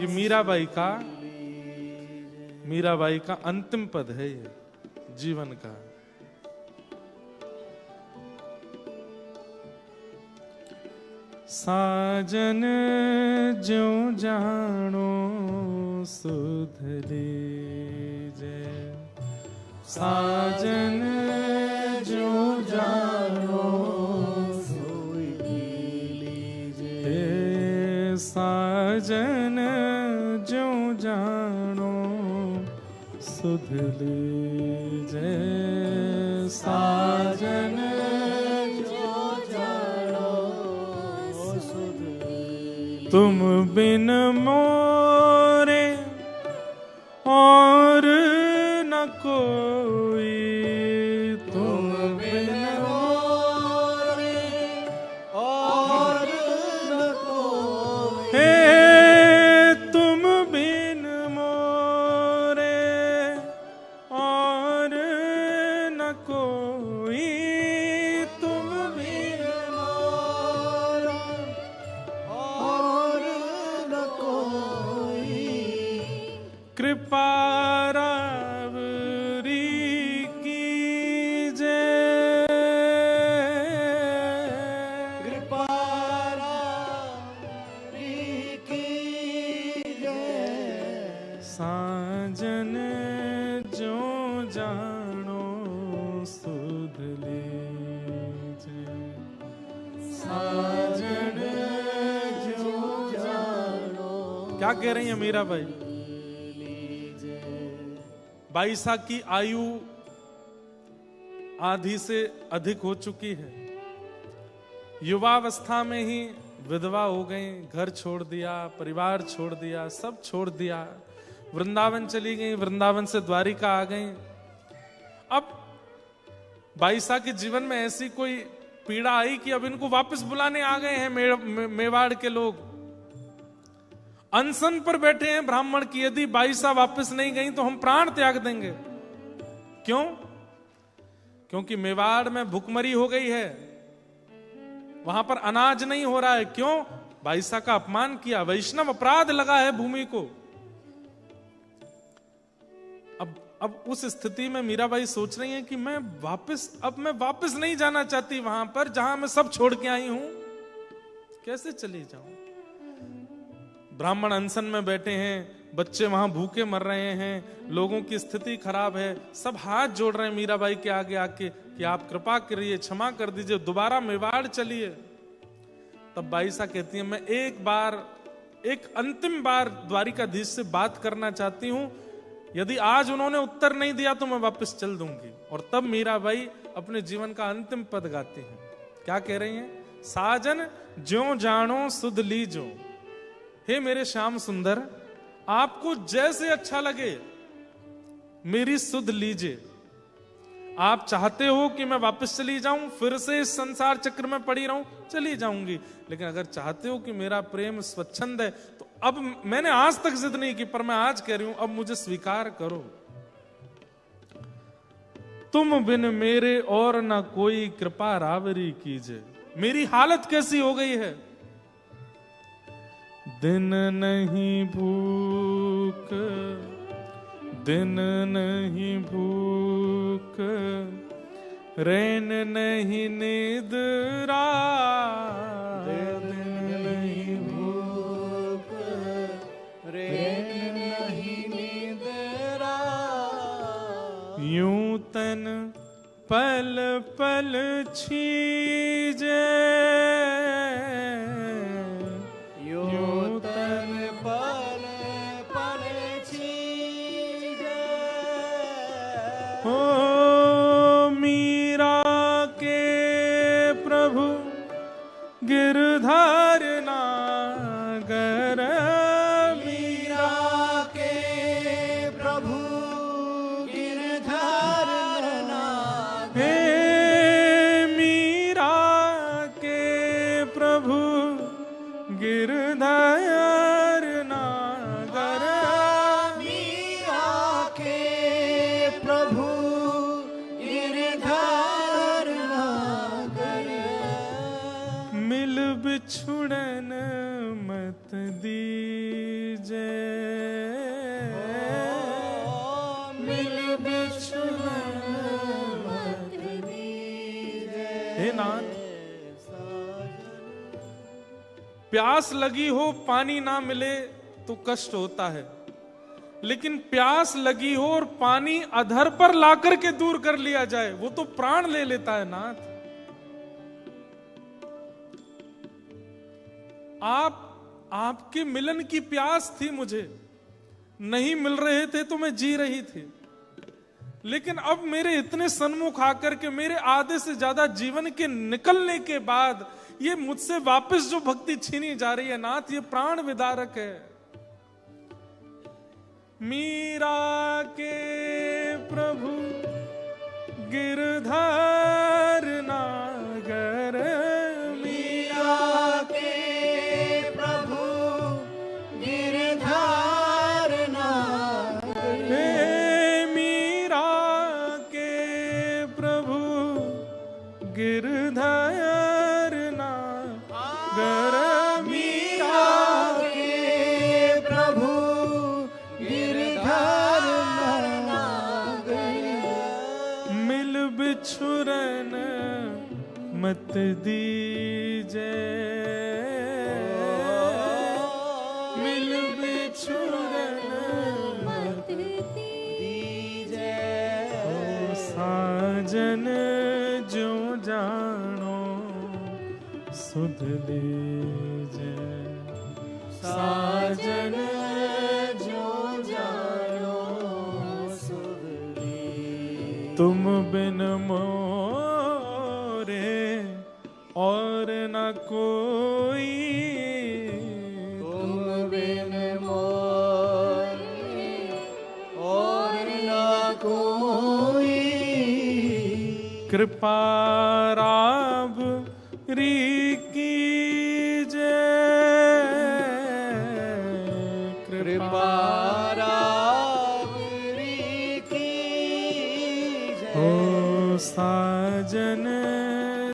Speaker 1: ये मीराबाई का अंतिम पद है, ये जीवन का। साजन ज्यों जानो सुध लीजे, साजन ज्यों जानो सुध लीजे, साजन ज्यों जानो सुध लीजे, साजन तुम बिन मोरे और न कोई, तुम बिन मोरे
Speaker 2: और न कोई,
Speaker 1: हे जानो सुध लीजे।
Speaker 2: साजन जो जानो।
Speaker 1: क्या कह रही है मीरा भाई? 22 की आयु आधी से अधिक हो चुकी है। युवावस्था में ही विधवा हो गई, घर छोड़ दिया, परिवार छोड़ दिया, सब छोड़ दिया, वृंदावन चली गई, वृंदावन से द्वारिका आ गई। अब 22 के जीवन में ऐसी कोई पीड़ा आई कि अब इनको वापस बुलाने आ गए हैं मेवाड़ के लोग। अनशन पर बैठे हैं ब्राह्मण की, यदि 22 वापस नहीं गई तो हम प्राण त्याग देंगे। क्यों? क्योंकि मेवाड़ में भुखमरी हो गई है, वहां पर अनाज नहीं हो रहा है। क्यों? 22 का अपमान किया, वैष्णव अपराध लगा है भूमि को। अब उस स्थिति में मीराबाई सोच रही है कि मैं वापस नहीं जाना चाहती वहां पर जहां मैं सब छोड़ के आई हूं। कैसे चली जाऊं? ब्राह्मण अनशन में बैठे हैं, बच्चे वहां भूखे मर रहे हैं, लोगों की स्थिति खराब है, सब हाथ जोड़ रहे हैं मीराबाई के आगे आके कि आप कृपा करिए, क्षमा कर दीजिए, दोबारा मेवाड़ चलिए। तब 22 कहती है, मैं एक अंतिम बार द्वारिकाधीश से बात करना चाहती हूं, यदि आज उन्होंने उत्तर नहीं दिया तो मैं वापस चल दूंगी। और तब मीराबाई अपने जीवन का अंतिम पद गाती हैं। क्या कह रही हैं? साजन ज्यों जानो सुध लीजो। हे मेरे श्याम सुंदर, आपको जैसे अच्छा लगे मेरी सुध लीजिए। आप चाहते हो कि मैं वापस चली जाऊं, फिर से इस संसार चक्र में पड़ी रहूं, चली जाऊंगी। लेकिन अगर चाहते हो कि मेरा प्रेम स्वच्छंद है तो अब मैंने आज तक जिद नहीं की, पर मैं आज कह रही हूं, अब मुझे स्वीकार करो। तुम बिन मेरे और ना कोई कृपा रावरी कीजिए। मेरी हालत कैसी हो गई है? दिन नहीं भूख, दिन नहीं भूख, रैन नहीं निद्रा।
Speaker 2: दिन नहीं भूख, रैन नहीं निद्रा।
Speaker 1: यूं तन पल पल छीजे, गिरधार नागर।
Speaker 2: मीरा के प्रभु गिरधार नागर।
Speaker 1: हे मीरा के प्रभु गिरधार नागर।
Speaker 2: मीरा के प्रभु गिरधार नागर।
Speaker 1: मिल बिछुड़न मत दीजे,
Speaker 2: मिल बिछुड़न मत दीजे।
Speaker 1: हे नाथ, प्यास लगी हो पानी ना मिले तो कष्ट होता है, लेकिन प्यास लगी हो और पानी अधर पर लाकर के दूर कर लिया जाए, वो तो प्राण ले लेता है नाथ। आपके मिलन की प्यास थी मुझे, नहीं मिल रहे थे तो मैं जी रही थी, लेकिन अब मेरे इतने सन्मुख आकर के, मेरे आधे से ज्यादा जीवन के निकलने के बाद ये मुझसे वापस जो भक्ति छीनी जा रही है नाथ, ये प्राण विदारक है। मीरा के प्रभु गिरधार नागर।
Speaker 2: मीरा के प्रभु गिरधार नागर।
Speaker 1: हे मीरा के प्रभु गिरधार नागर।
Speaker 2: मीरा के प्रभु गिरधार नागर।
Speaker 1: मिल बिछुरन मत दीजे, मिल बिछुरन
Speaker 2: मत दीजे।
Speaker 1: साजन जो जानो सुध लीजे,
Speaker 2: साजन जो जानो सुध लीजे।
Speaker 1: तुम बिन मोरे और न कोई,
Speaker 2: तुम बिन मोरे और न कोई।
Speaker 1: कृपा राब री कीजे,
Speaker 2: कृपा रावरी कीजे।
Speaker 1: हो साजन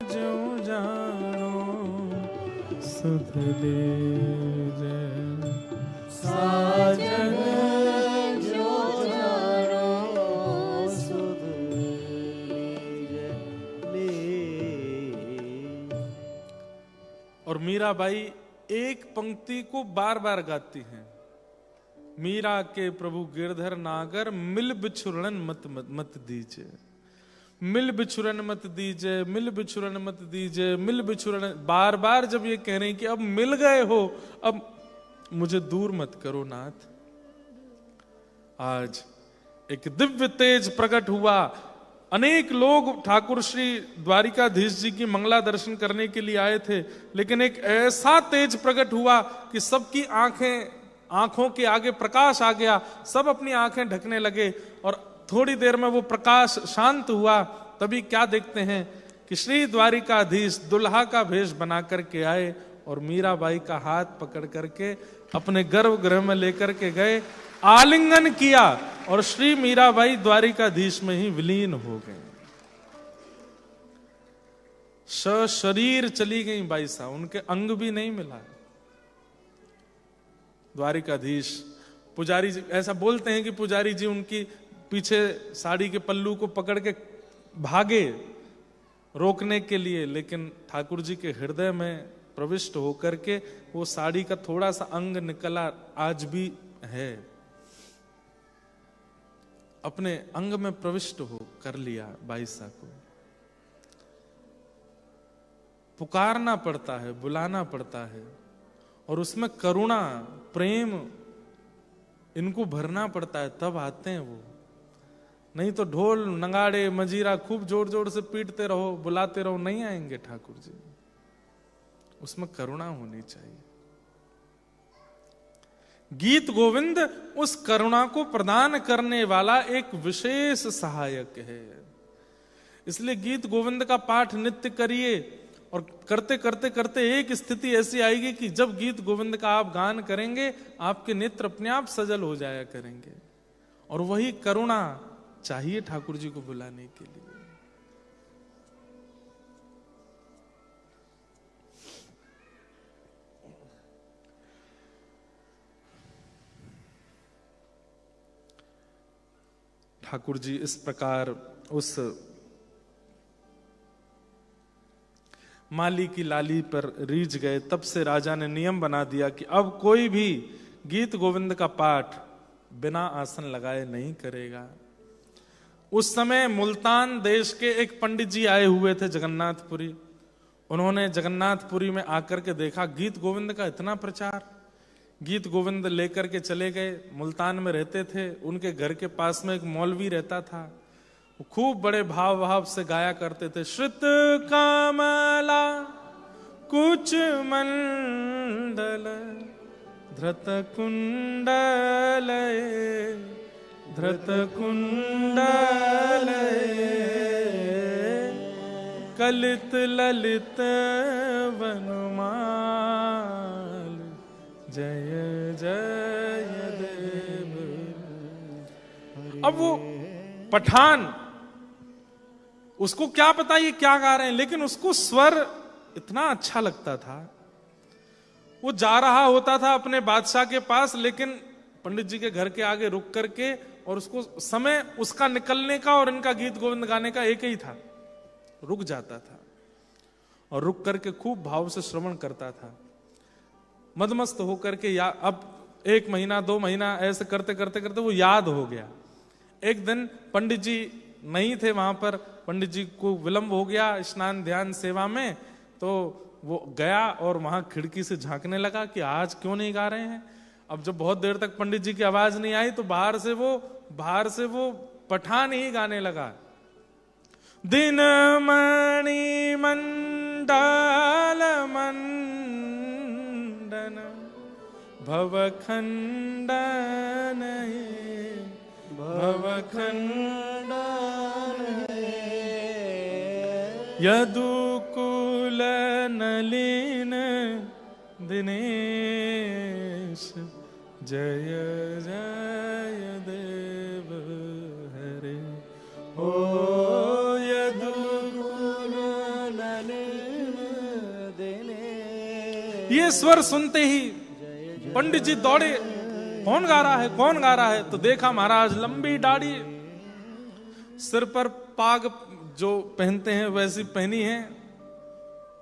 Speaker 1: जो जानो सुध लीजे,
Speaker 2: साजन जो जानो सुध लीजे।
Speaker 1: और मीराबाई एक पंक्ति को बार बार गाती हैं, मीरा के प्रभु गिरधर नागर मिल बिछुरन मत मत, मत दीजे, मिल बिछुरन मत दीजे, मिल बिछुरन मत दीजे, मिल बिछुरन। बार बार जब ये कह रहे हैं कि अब मिल गए हो, अब मुझे दूर मत करो नाथ। आज एक दिव्य तेज प्रकट हुआ, अनेक लोग ठाकुर श्री द्वारिकाधीश जी की मंगला दर्शन करने के लिए आए थे, लेकिन एक ऐसा तेज प्रकट हुआ कि सबकी आंखों के आगे प्रकाश आ गया, सब अपनी आंखें ढकने लगे और थोड़ी देर में वो प्रकाश शांत हुआ। तभी क्या देखते हैं कि श्री द्वारिकाधीश दुल्हा का भेष बना करके आए और मीराबाई का हाथ पकड़ करके अपने गर्भगृह में लेकर के गए, आलिंगन किया और श्री मीराबाई द्वारिकाधीश में ही विलीन हो गए। शरीर चली गई बाई साहब, उनके अंग भी नहीं मिला। द्वारिकाधीश पुजारी जी ऐसा बोलते हैं कि पुजारी जी उनकी पीछे साड़ी के पल्लू को पकड़ के भागे रोकने के लिए, लेकिन ठाकुर जी के हृदय में प्रविष्ट होकर के वो साड़ी का थोड़ा सा अंग निकला, आज भी है, अपने अंग में प्रविष्ट हो कर लिया। बाईसा को पुकारना पड़ता है, बुलाना पड़ता है और उसमें करुणा प्रेम इनको भरना पड़ता है, तब आते हैं वो। नहीं तो ढोल नगाड़े मजीरा खूब जोर जोर से पीटते रहो, बुलाते रहो, नहीं आएंगे ठाकुर जी। उसमें करुणा होनी चाहिए। गीत गोविंद उस करुणा को प्रदान करने वाला एक विशेष सहायक है। इसलिए गीत गोविंद का पाठ नित्य करिए और करते करते करते एक स्थिति ऐसी आएगी कि जब गीत गोविंद का आप गान करेंगे, आपके नेत्र अपने आप सजल हो जाया करेंगे। और वही करुणा चाहिए ठाकुर जी को बुलाने के लिए। ठाकुर जी इस प्रकार उस माली की लाली पर रीझ गए। तब से राजा ने नियम बना दिया कि अब कोई भी गीत गोविंद का पाठ बिना आसन लगाए नहीं करेगा। उस समय मुल्तान देश के एक पंडित जी आए हुए थे जगन्नाथपुरी। उन्होंने जगन्नाथपुरी में आकर के देखा गीत गोविंद का इतना प्रचार, गीत गोविंद लेकर के चले गए। मुल्तान में रहते थे, उनके घर के पास में एक मौलवी रहता था, वो खूब बड़े भाव भाव से गाया करते थे। श्रुत कामला कुछ मंडल धृत कुंडल धृत कुंडल कलित ललित वनमाल जय जय देव। अब वो पठान, उसको क्या पता ये क्या गा रहे हैं, लेकिन उसको स्वर इतना अच्छा लगता था। वो जा रहा होता था अपने बादशाह के पास, लेकिन पंडित जी के घर के आगे रुक करके, और उसको समय उसका निकलने का और इनका गीत गोविंद गाने का एक ही था, रुक जाता था और रुक करके खूब भाव से श्रवण करता था, मदमस्त होकर के। या अब 1 महीना 2 महीना ऐसे करते करते करते वो याद हो गया। एक दिन पंडित जी नहीं थे वहां पर, पंडित जी को विलंब हो गया स्नान ध्यान सेवा में, तो वो गया और वहां खिड़की से झांकने लगा कि आज क्यों नहीं गा रहे हैं। अब जब बहुत देर तक पंडित जी की आवाज नहीं आई तो बाहर से वो पठान ही गाने लगा। दिन मणि मंडल मंडन भवखंडन भवखंडन यदुकुल नलिन दिनेश जय जय देव हरे। ओ यदुकुल नलिन दिनेश। ये स्वर सुनते ही पंडित जी दौड़े, कौन गा रहा है, कौन गा रहा है? तो देखा महाराज लंबी दाढ़ी, सिर पर पाग जो पहनते हैं वैसी पहनी है,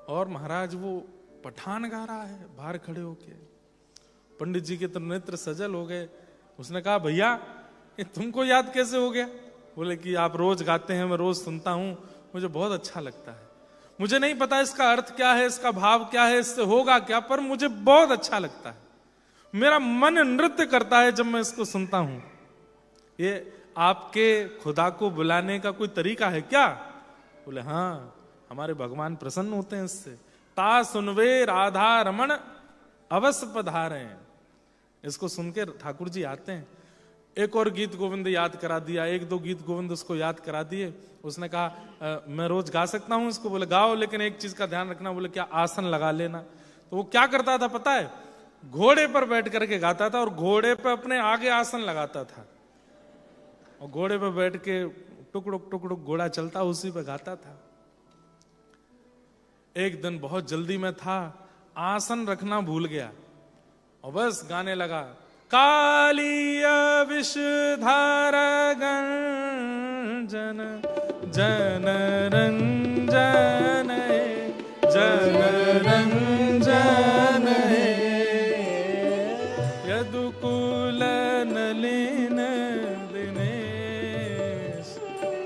Speaker 1: और महाराज वो पठान गा रहा है बाहर खड़े होके। पंडित जी के तो नेत्र सजल हो गए। उसने कहा भैया ये तुमको याद कैसे हो गया? बोले कि आप रोज गाते हैं, मैं रोज सुनता हूं, मुझे बहुत अच्छा लगता है। मुझे नहीं पता इसका अर्थ क्या है, इसका भाव क्या है, इससे होगा क्या, पर मुझे बहुत अच्छा लगता है। मेरा मन नृत्य करता है जब मैं इसको सुनता हूं। ये आपके खुदा को बुलाने का कोई तरीका है क्या? बोले हाँ, हमारे भगवान प्रसन्न होते हैं इससे। ता सुनवे राधा रमण अवश्य पधारे। इसको सुन के ठाकुर जी आते हैं। एक और गीत गोविंद याद करा दिया, एक दो गीत गोविंद उसको याद करा दिए। उसने कहा मैं रोज गा सकता हूं इसको। बोले गाओ, लेकिन एक चीज का ध्यान रखना। बोले क्या? आसन लगा लेना। तो वो क्या करता था पता है? घोड़े पर बैठ करके गाता था और घोड़े पर अपने आगे आसन लगाता था और घोड़े पर बैठ के टुकड़ुक टुकड़ुक घोड़ा चलता उसी पे गाता था। एक दिन बहुत जल्दी में था, आसन रखना भूल गया और बस गाने लगा। कालिय विषधार गंजन जन रंजन जन रंजन यदुकुल नलिन दिनेश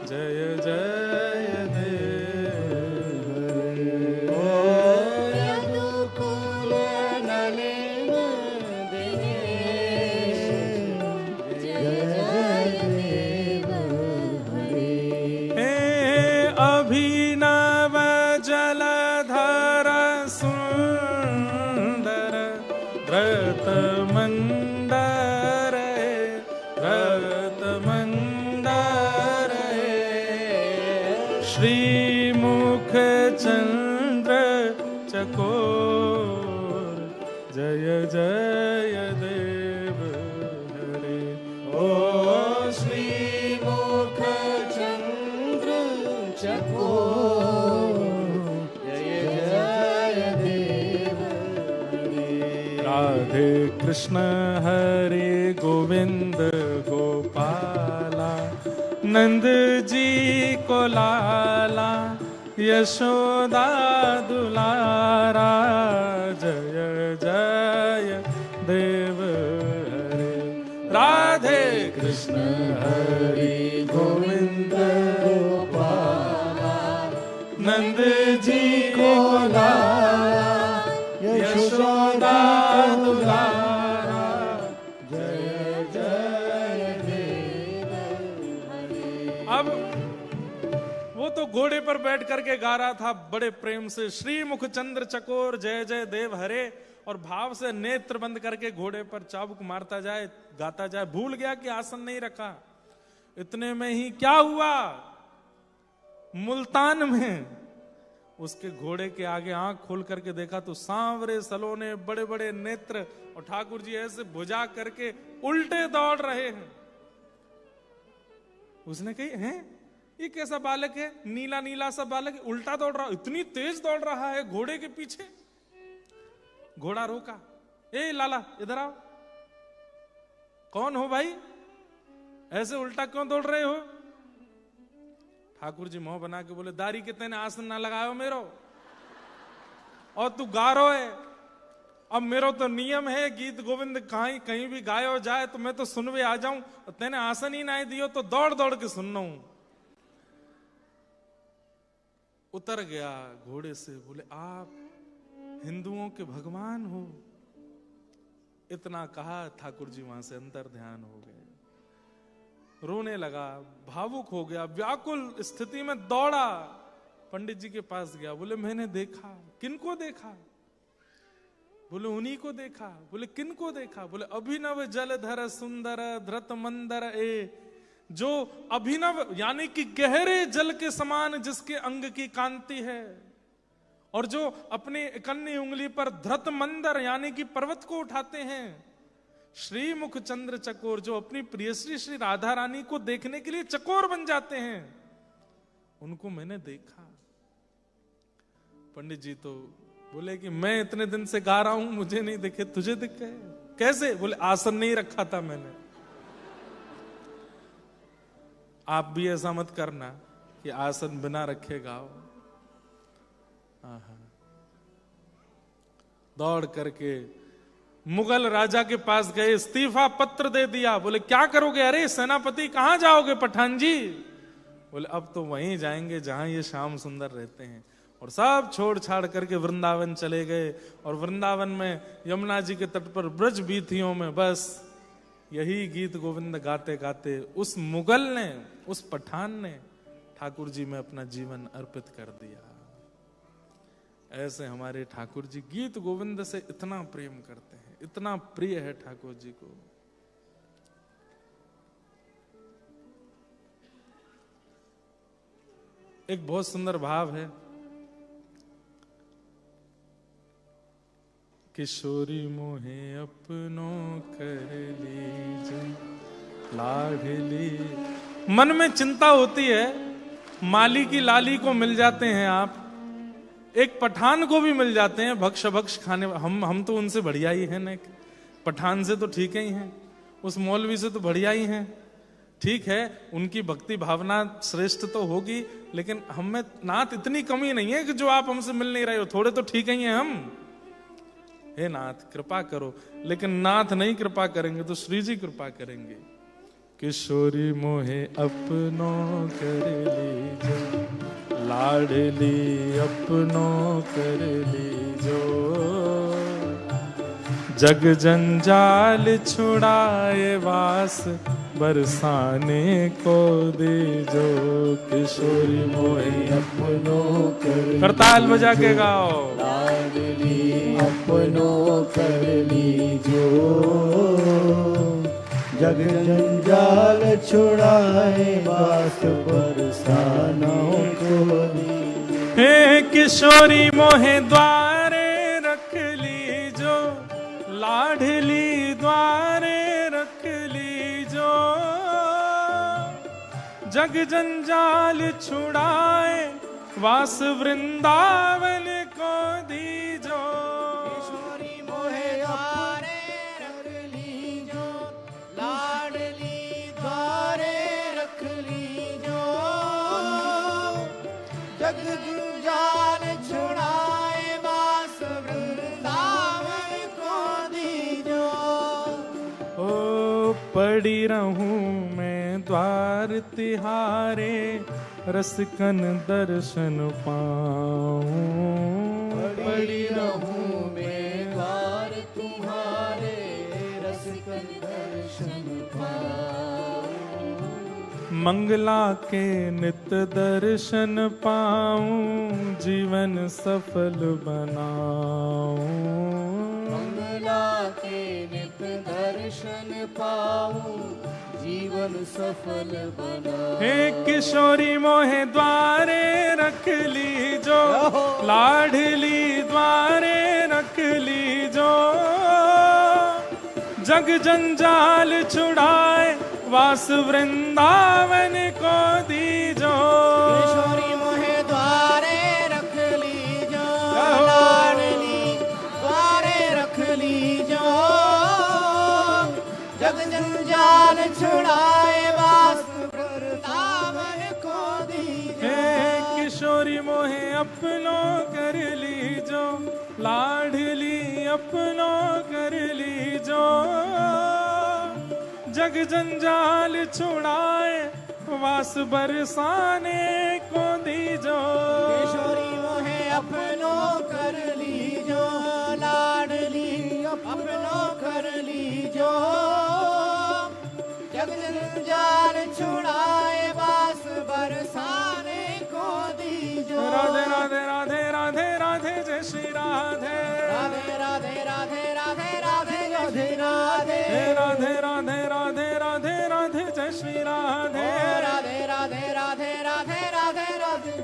Speaker 1: जय जय देव हरे।
Speaker 2: यदुकुल नलिन दिनेश जय जय देव हरे।
Speaker 1: हे अभिनव जलधर सुंदर धृत मंदर धृत मंदर श्रीमुख चंद्र चकोर जय जय देव हरे। ओ
Speaker 2: श्रीमुख चंद्र चकोर जय जय देव हरे।
Speaker 1: राधे कृष्ण हरे गोविंद गोपाला नंद जी को लाला यशोदा दुलारा जय जय देव हरे। राधे कृष्ण हरे गोविंद गोपाला नंद जी को लाला यशोदा दुलारा जय जय देव हरे। अब वो तो घोड़े पर बैठ करके गा रहा था बड़े प्रेम से, श्रीमुख चंद्र चकोर जय जय देव हरे, और भाव से नेत्र बंद करके घोड़े पर चाबुक मारता जाए, गाता जाए। भूल गया कि आसन नहीं रखा। इतने में ही क्या हुआ, मुल्तान में उसके घोड़े के आगे आंख खोल करके देखा तो सांवरे सलोने बड़े बड़े नेत्र और ठाकुर जी ऐसे भुजा करके उल्टे दौड़ रहे हैं। उसने कही हैं ये कैसा बालक है, नीला नीला सा बालक है, उल्टा दौड़ रहा, इतनी तेज दौड़ रहा है घोड़े के पीछे। घोड़ा रोका, ए लाला इधर आओ, कौन हो भाई, ऐसे उल्टा क्यों दौड़ रहे हो? ठाकुर जी मुंह बना के बोले, दारी के तेने आसन ना लगायो मेरो, और तू गा रो है। अब मेरो तो नियम है गीत गोविंद कहीं भी गायो जाए तो मैं तो सुनवे आ जाऊं, तेने आसन ही ना दियो तो दौड़ दौड़ के सुनना हूं। उतर गया घोड़े से, बोले आप हिंदुओं के भगवान हो। इतना कहा, ठाकुर जी वहां से अंतर ध्यान हो गए, रोने लगा, भावुक हो गया, व्याकुल स्थिति में दौड़ा, पंडित जी के पास गया, बोले मैंने देखा। किनको देखा? बोले उन्हीं को देखा। बोले किनको देखा? बोले अभिनव जलधर सुंदर धृत मंदर ए, जो अभिनव यानी कि गहरे जल के समान जिसके अंग की कांति है, और जो अपनी कन्नी उंगली पर धृत मंदर यानी कि पर्वत को उठाते हैं, श्रीमुख चंद्र चकोर, जो अपनी प्रियश्री श्री राधा रानी को देखने के लिए चकोर बन जाते हैं, उनको मैंने देखा। पंडित जी तो बोले कि मैं इतने दिन से गा रहा हूं, मुझे नहीं दिखे, तुझे दिख गए? कैसे? बोले आसन नहीं रखा था मैंने। आप भी ऐसा मत करना कि आसन बिना रखे गाओ। दौड़ करके मुगल राजा के पास गए, इस्तीफा पत्र दे दिया। बोले क्या करोगे? अरे सेनापति कहां जाओगे पठान जी? बोले अब तो वहीं जाएंगे जहां ये श्याम सुंदर रहते हैं। और सब छोड़ छाड़ करके वृंदावन चले गए, और वृंदावन में यमुना जी के तट पर ब्रज बीथियों में बस यही गीत गोविंद गाते गाते उस मुगल ने, उस पठान ने ठाकुर जी में अपना जीवन अर्पित कर दिया। ऐसे हमारे ठाकुर जी गीत गोविंद से इतना प्रेम करते हैं, इतना प्रिय है ठाकुर जी को। एक बहुत सुंदर भाव है, किशोरी मोहे अपनों कर लीजे लाडली। मन में चिंता होती है, माली की लाली को मिल जाते हैं आप, एक पठान को भी मिल जाते हैं भक्ष भक्ष खाने। हम तो उनसे बढ़िया ही हैं ना, पठान से तो ठीक ही हैं, उस मौलवी से तो बढ़िया ही हैं। ठीक है, उनकी भक्ति भावना श्रेष्ठ तो होगी, लेकिन हम में नाथ इतनी कमी नहीं है कि जो आप हमसे मिल नहीं रहे हो, थोड़े तो ठीक ही हैं हम। हे नाथ कृपा करो, लेकिन नाथ नहीं कृपा करेंगे तो श्री जी कृपा करेंगे। किशोरी मोहे अपनों कर लीजो लाडली अपनों कर लीजो, जग जंजाल छुड़ाए वास बरसाने को दीजो। किशोरी मोहे अपनों करताल बजा के गाओ,
Speaker 2: लाडली अपनों कर लीजो, जग जंजाल छुड़ाए वास बरसानों को दीजो।
Speaker 1: हे किशोरी मोहे द्वारे रख लीजो, लाडली द्वारे रख लीजो, जग जंजाल छुड़ाए वास वृंदावन को दीजो।
Speaker 2: किशोरी मोहे द्वारे रख लीजो, लाडली द्वारे रख लीजो, जग जंजाल छुड़ाए वास वृंदावन को दीजो।
Speaker 1: ओ पड़ी रहूं मैं द्वार तिहारे, रसकन दर्शन पाऊं।
Speaker 2: पड़ी रहूं मैं द्वार तुम्हारे, रसकन दर्शन पाऊं।
Speaker 1: मंगला के नित दर्शन पाऊं, जीवन सफल बनाऊं।
Speaker 2: मंगला के नित दर्शन पाऊं, जीवन सफल बना।
Speaker 1: हे किशोरी मोहे द्वारे रख लीजो, लाडली द्वारे रख लीजो, जग जंजाल छुड़ाए वास वृंदावन को दीजो।
Speaker 2: किशोरी मोहे द्वारे रख लीजो, लाडली द्वारे रख लीजो, जग जंजाल छुड़ाए वास वृंदावन को दीजो।
Speaker 1: हे किशोरी मोहे अपनों कर लीजो, लाडली अपनों कर लीजो, जग जंजाल छुड़ाए वास बरसाने को दीजो।
Speaker 2: अपनो कर लीजो, लाडली अपनो कर लीजो। जग जंजाल छुड़ाए बास बरसाने को दीजो।
Speaker 1: राधे राधे राधे राधे राधे जय श्री राधे।
Speaker 2: राधे राधे राधे राधे राधे राधे राधे
Speaker 1: राधे राधे राधे राधे राधे जय श्री राधे।
Speaker 2: राधे राधे राधे राधे राधे राधे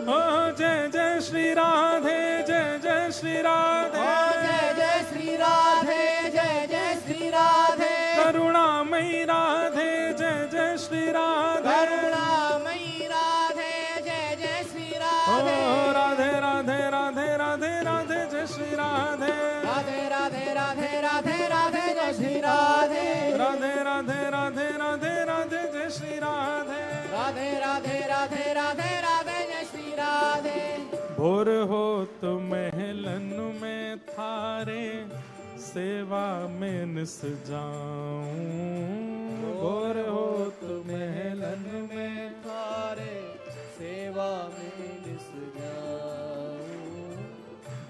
Speaker 1: ओ जय जय श्री राधे, जय जय श्री राधे,
Speaker 2: जय जय श्री राधे, जय जय श्री राधे।
Speaker 1: करुणामयी राधे, जय जय श्री राधे,
Speaker 2: करुणामयी राधे, जय जय श्री राधे।
Speaker 1: ओ राधे राधे राधे राधे राधे जय श्री राधे।
Speaker 2: राधे राधे राधे राधे राधे जय श्री राधे।
Speaker 1: राधे राधे राधे राधे राधे जय श्री राधे।
Speaker 2: राधे राधे राधे राधे राधे जय श्री राधे।
Speaker 1: भोर हो तो महलन में थारे सेवा में निस जाऊं। भोर हो तो महलन में
Speaker 2: थारे सेवा में निस जाऊं।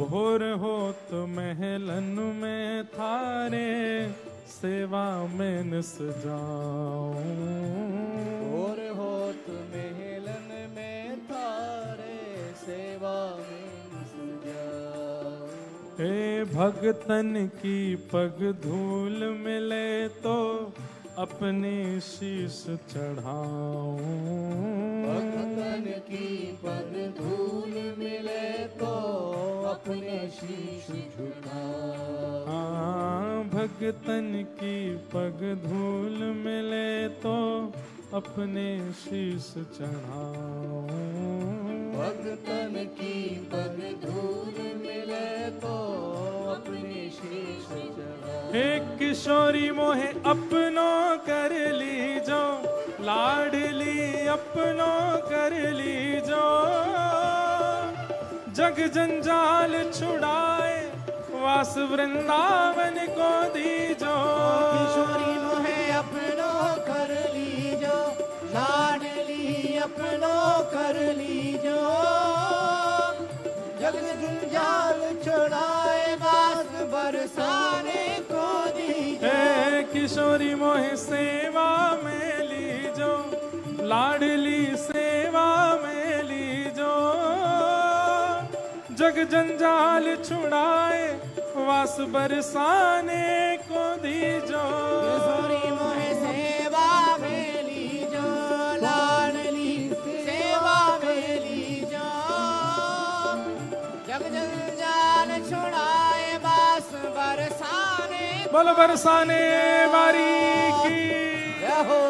Speaker 1: भोर हो तो महलन में थारे सेवा में निस जाऊं।
Speaker 2: भोर हो तो महलन में थारे सेवा में निस जाऊं।
Speaker 1: हे भगतन की पग धूल मिले तो अपने शीश चढ़ाऊं।
Speaker 2: भगतन की पग धूल मिले तो अपने शीश झुकाऊं।
Speaker 1: हाँ, भगतन की पग धूल मिले तो अपने शीश चढ़ाऊं।
Speaker 2: भगतन की पग धूल मिले तो अपने शीश चढ़ाऊं।
Speaker 1: हे किशोरी मोहे अपनो कर लीजो, लाडली अपनो कर लीजो। जग जंजाल छुड़ाए वास वृंदावन को दीजो।
Speaker 2: किशोरी मोहे अपनो कर लीजो, लाडली अपनो कर लीजो। जग जंजाल छुड़ाए बास बरसाने को दीजो।
Speaker 1: हे किशोरी मोहे सेवा में लीजो, लाडली सेवा में लीजो। जग जंजाल छुड़ाए वास बरसाने को दीजो।
Speaker 2: किशोरी मोहे सेवा में लीजो, लाडली सेवा में लीजो। जग जंजाल छुड़ाए बास बरसाने।
Speaker 1: बोलो बरसाने वारी की।
Speaker 2: जय हो।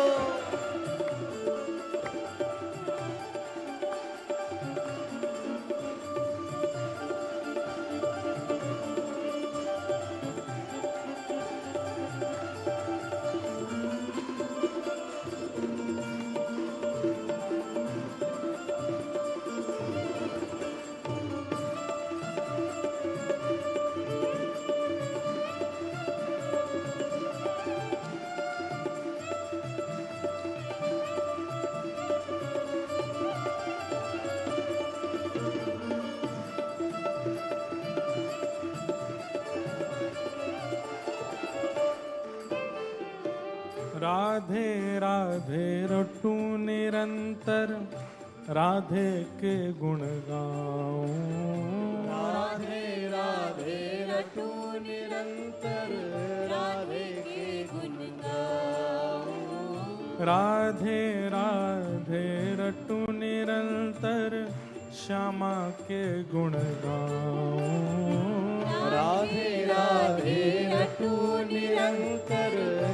Speaker 1: राधे राधे रटू निरंतर, राधे के गुण गाऊं।
Speaker 2: राधे राधे रटू निरंतर, राधे के गुण गाऊं।
Speaker 1: राधे राधे रटू निरंतर, श्यामा के गुण गाऊं।
Speaker 2: राधे राधे रटू निरंतर,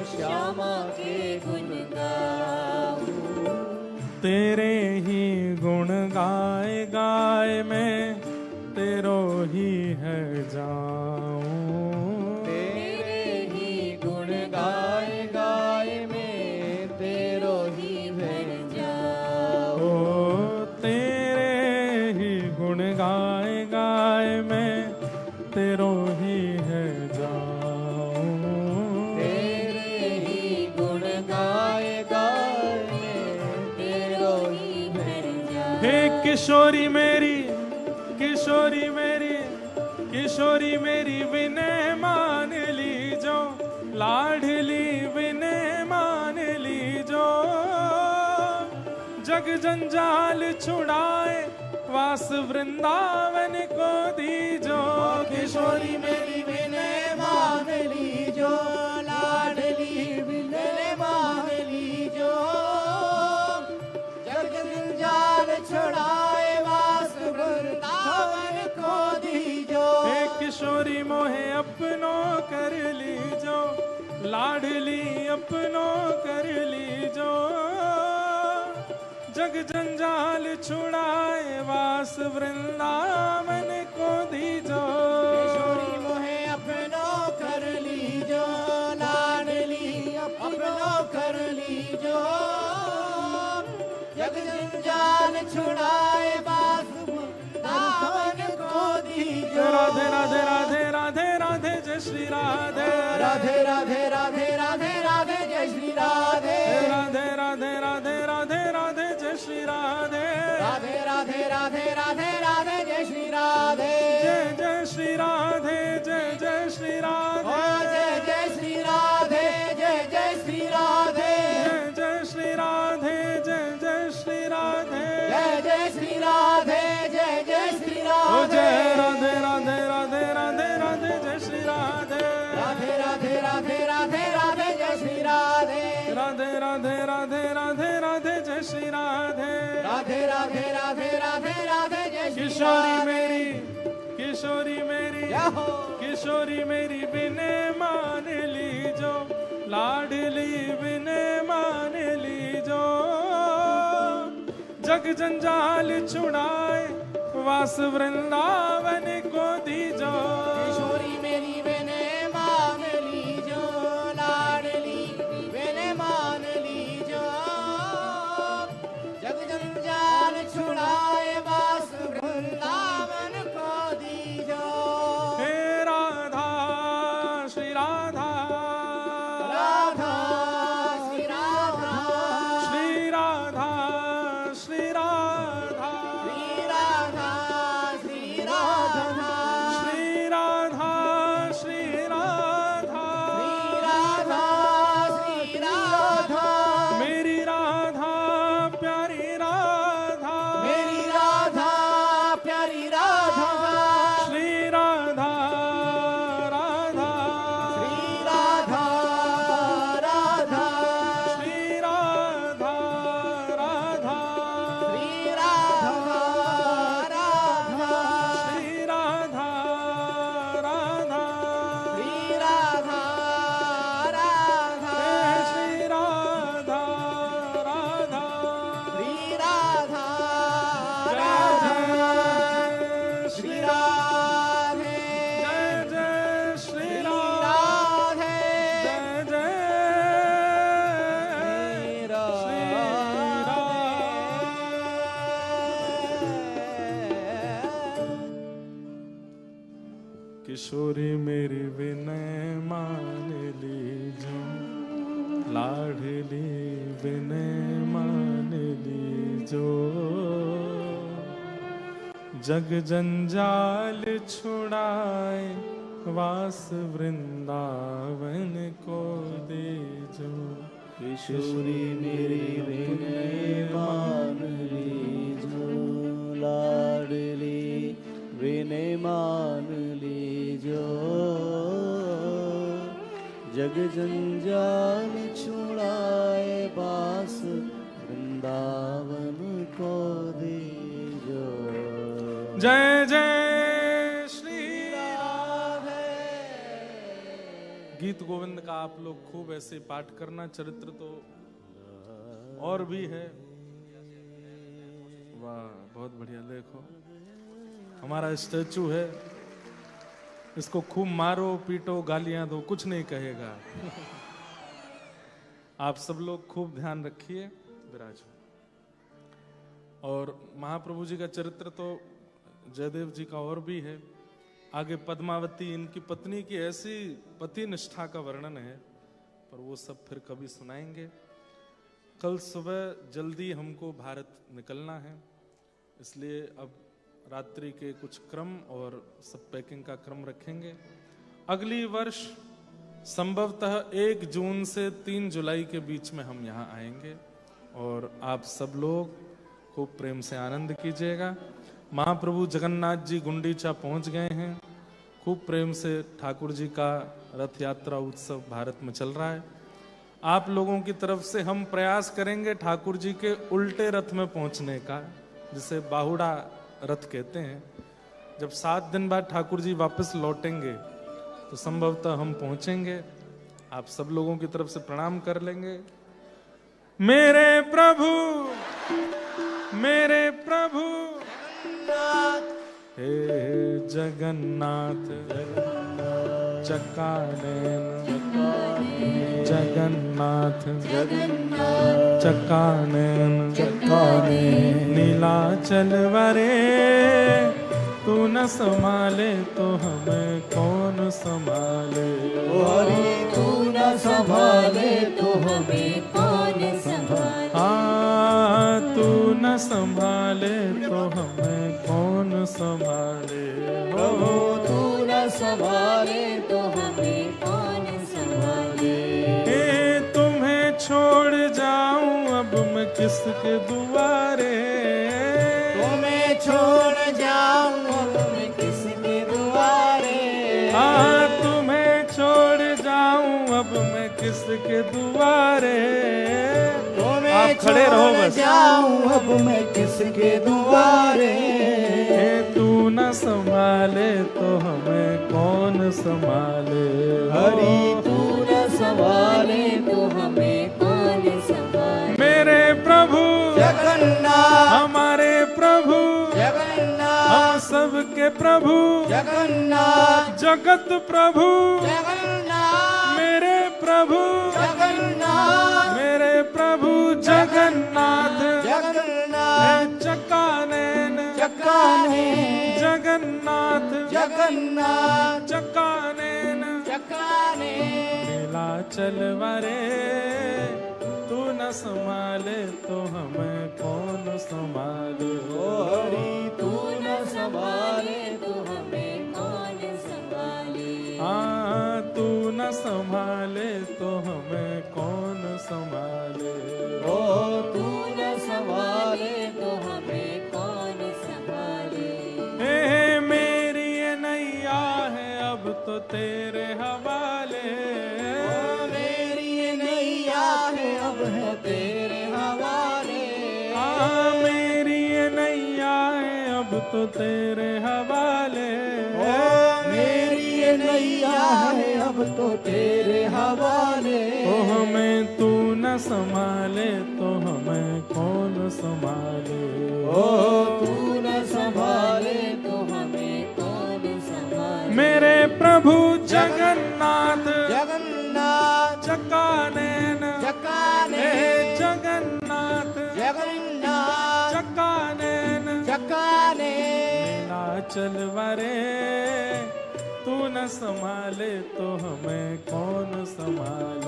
Speaker 2: श्यामा के गुण गाऊं।
Speaker 1: तेरे ही गुण गाए गाए मैं तेरो ही है जाऊं।
Speaker 2: तेरे ही गुण गाए गाए मैं तेरो ही बन जाऊं।
Speaker 1: ओ तेरे ही गुण गाए गाए मैं तेरो ही है जाऊं।
Speaker 2: तेरे ही गुण गाए गाए मैं तेरो ही बन जाऊं।
Speaker 1: हे किशोरी मेरी किशोरी मेरी विनय मान लीजो, लाडली विनय मान लीजो। जग जंजाल छुड़ाए वास वृंदावन को दीजो।
Speaker 2: किशोरी मेरी विनय मान लीजो, लाडली विनय मान लीजो। जग जंजाल छुड़ाए वास वृंदावन को दीजो।
Speaker 1: हे किशोरी मोहे अपनो कर लीजो, लाडली अपनो कर लीजो। जग जंजाल छुड़ाए वास वृंदावन को दीजो।
Speaker 2: किशोरी मोहे अपनो कर लीजो, लाडली अपनो कर लीजो। जग जंजाल छुड़ाए वास वृंदावन को दीजो।
Speaker 1: राधे राधे राधे राधे राधे जय श्री राधे।
Speaker 2: राधे राधे राधे राधे राधे जय श्री राधे।
Speaker 1: राधे राधे राधे राधे राधे जय श्री राधे।
Speaker 2: राधे राधे राधे राधे राधे जय श्री राधे।
Speaker 1: जय जय श्री राधे, जय जय श्री राधे।
Speaker 2: जय जय श्री राधे, जय जय श्री राधे।
Speaker 1: जय जय श्री राधे, जय जय श्री राधे।
Speaker 2: जय जय श्री राधे, जय जय श्री
Speaker 1: ओ
Speaker 2: राधे।
Speaker 1: जय राधे राधे राधे राधे राधे जय श्री राधे।
Speaker 2: राधे राधे राधे राधे राधे जय श्री राधे।
Speaker 1: राधे राधे राधे राधे राधे जय श्री राधे।
Speaker 2: राधे राधे राधे राधे राधे जय श्री
Speaker 1: किशोरी
Speaker 2: राधे।
Speaker 1: मेरी, किशोरी मेरी,
Speaker 2: जय हो।
Speaker 1: किशोरी मेरी विनय मान लीजो, लाडली विनय मान लीजो। जग जंजाल छुड़ाए वास वृंदावन को दीजो।
Speaker 2: किशोरी मेरी विनय मान लीजो, लाडली विनय मान लीजो। जग जंजाल छुड़ाए वास वृंदावन को दीजो।
Speaker 1: हे राधा श्री राधा,
Speaker 2: राधा श्री राधा,
Speaker 1: श्री राधा श्री राधा,
Speaker 2: श्री राधा श्री राधा,
Speaker 1: श्री राधा श्री राधा,
Speaker 2: श्री राधा श्री राधा।
Speaker 1: मेरी राधा प्यारी राधा,
Speaker 2: मेरी राधा प्यारी राधा।
Speaker 1: श्री राधा राधा,
Speaker 2: श्री राधा राधा,
Speaker 1: श्री राधा राधा,
Speaker 2: श्री राधा राधा,
Speaker 1: श्री राधा राधा,
Speaker 2: श्री राधा राधा,
Speaker 1: हे श्री राधा राधा।
Speaker 2: श्री राधा
Speaker 1: जय
Speaker 2: राधा।
Speaker 1: जय
Speaker 2: श्री
Speaker 1: श्री
Speaker 2: राधे,
Speaker 1: जय जय श्री
Speaker 2: श्री
Speaker 1: राधे,
Speaker 2: राधे,
Speaker 1: जय जय श्री किशोरी मेरी विनय मान लीजो, लाडली विनय मान लीजो। जग जंजाल छुड़ाए वास वृंदावन को दीजो।
Speaker 3: किशोरी मेरी विनय मान लीजो, लाडली विनय मान लीजो। जग जंजाल छुड़ाए बास वृंदावन को दीजो।
Speaker 1: जय जय श्री राधे। गीत गोविंद का आप लोग खूब ऐसे पाठ करना। चरित्र तो और भी है। वाह, बहुत बढ़िया। देखो हमारा स्टैचू है, इसको खूब मारो पीटो गालियां दो, कुछ नहीं कहेगा। आप सब लोग खूब ध्यान रखिए। विराजो। और महाप्रभु जी का चरित्र तो जयदेव जी का और भी है। आगे पद्मावती इनकी पत्नी की ऐसी पति निष्ठा का वर्णन है, पर वो सब फिर कभी सुनाएंगे। कल सुबह जल्दी हमको भारत निकलना है, इसलिए अब रात्रि के कुछ क्रम और सब पैकिंग का क्रम रखेंगे। अगली वर्ष संभवतः 1 जून से 3 जुलाई के बीच में हम यहाँ आएंगे और आप सब लोग खूब प्रेम से आनंद कीजिएगा। महाप्रभु जगन्नाथ जी गुंडीचा पहुंच गए हैं। खूब प्रेम से ठाकुर जी का रथ यात्रा उत्सव भारत में चल रहा है। आप लोगों की तरफ से हम प्रयास करेंगे ठाकुर जी के उल्टे रथ में पहुंचने का, जिसे बाहुड़ा रथ कहते हैं। जब 7 दिन बाद ठाकुर जी वापस लौटेंगे तो संभवतः हम पहुंचेंगे। आप सब लोगों की तरफ से प्रणाम कर लेंगे। मेरे प्रभु हे जगन्नाथ चक्कानयन जगन्नाथ चक्कानयन नीलाचल वरे तू न संभाले तो हमें कौन संभाले।
Speaker 2: हरि तू न संभाले तो हमें कौन संभाले।
Speaker 1: हाँ तू न संभाले तो हमें कौन संभाले।
Speaker 2: हो तू न संभाले तो हमें कौन संभाले।
Speaker 1: तुम्हें छोड़ जाऊं अब मैं किसके दुआरे।
Speaker 2: तुम्हें छोड़ जाऊं अब मैं किसके दुआरे।
Speaker 1: हाँ तुम्हें छोड़ जाऊं अब मैं किसके दुआरे। आप खड़े रहो बस।
Speaker 2: जाऊं अब मैं किसके दुआरे।
Speaker 1: तू न संभाले तो हमें कौन संभाले।
Speaker 2: हरि तू न संभाले तो हमें कौन संभाले।
Speaker 1: मेरे प्रभु
Speaker 2: जगन्नाथ
Speaker 1: हमारे प्रभु
Speaker 2: जगन्नाथ
Speaker 1: हम सबके प्रभु
Speaker 2: जगन्नाथ
Speaker 1: जगत प्रभु
Speaker 2: जगन्नाथ
Speaker 1: मेरे प्रभु
Speaker 2: जगन्नाथ
Speaker 1: मेरे प्रभु जगन्नाथ
Speaker 2: जगन्नाथ
Speaker 1: चक्कानयन
Speaker 2: चक्काने
Speaker 1: जगन्नाथ
Speaker 2: जगन्नाथ
Speaker 1: चक्कानयन
Speaker 2: चक्काने
Speaker 1: नीलाचल वरे तू न संभाले तो हमें कौन संभाले।
Speaker 2: हरि तू न संभाले तो हमें कौन संभाले।
Speaker 1: हाँ तू न संभाले तो हमें कौन संभाले।
Speaker 2: ओ तू न संभाले तो हमें कौन संभाले।
Speaker 1: हे मेरी ये नैया है अब तो तेरे हवाले।
Speaker 2: मेरी ये नैया है अब है तेरे हवाले।
Speaker 1: हाँ मेरी ये नैया है अब तो तेरे हवाले।
Speaker 2: मेरी ये नैया है अब तो तेरे हवाले।
Speaker 1: ओ हमें तू न संभाले तो हमें कौन संभाले।
Speaker 2: ओ तू न संभाले तो हमें कौन संभाले।
Speaker 1: मेरे प्रभु जगन्नाथ
Speaker 2: जगन्नाथ
Speaker 1: चक्कानयन
Speaker 2: चक्काने
Speaker 1: जगन्नाथ
Speaker 2: जगन्नाथ
Speaker 1: चक्कानयन
Speaker 2: चक्काने
Speaker 1: नीलाचल वरे तू न संभाले तो हमें कौन संभाले।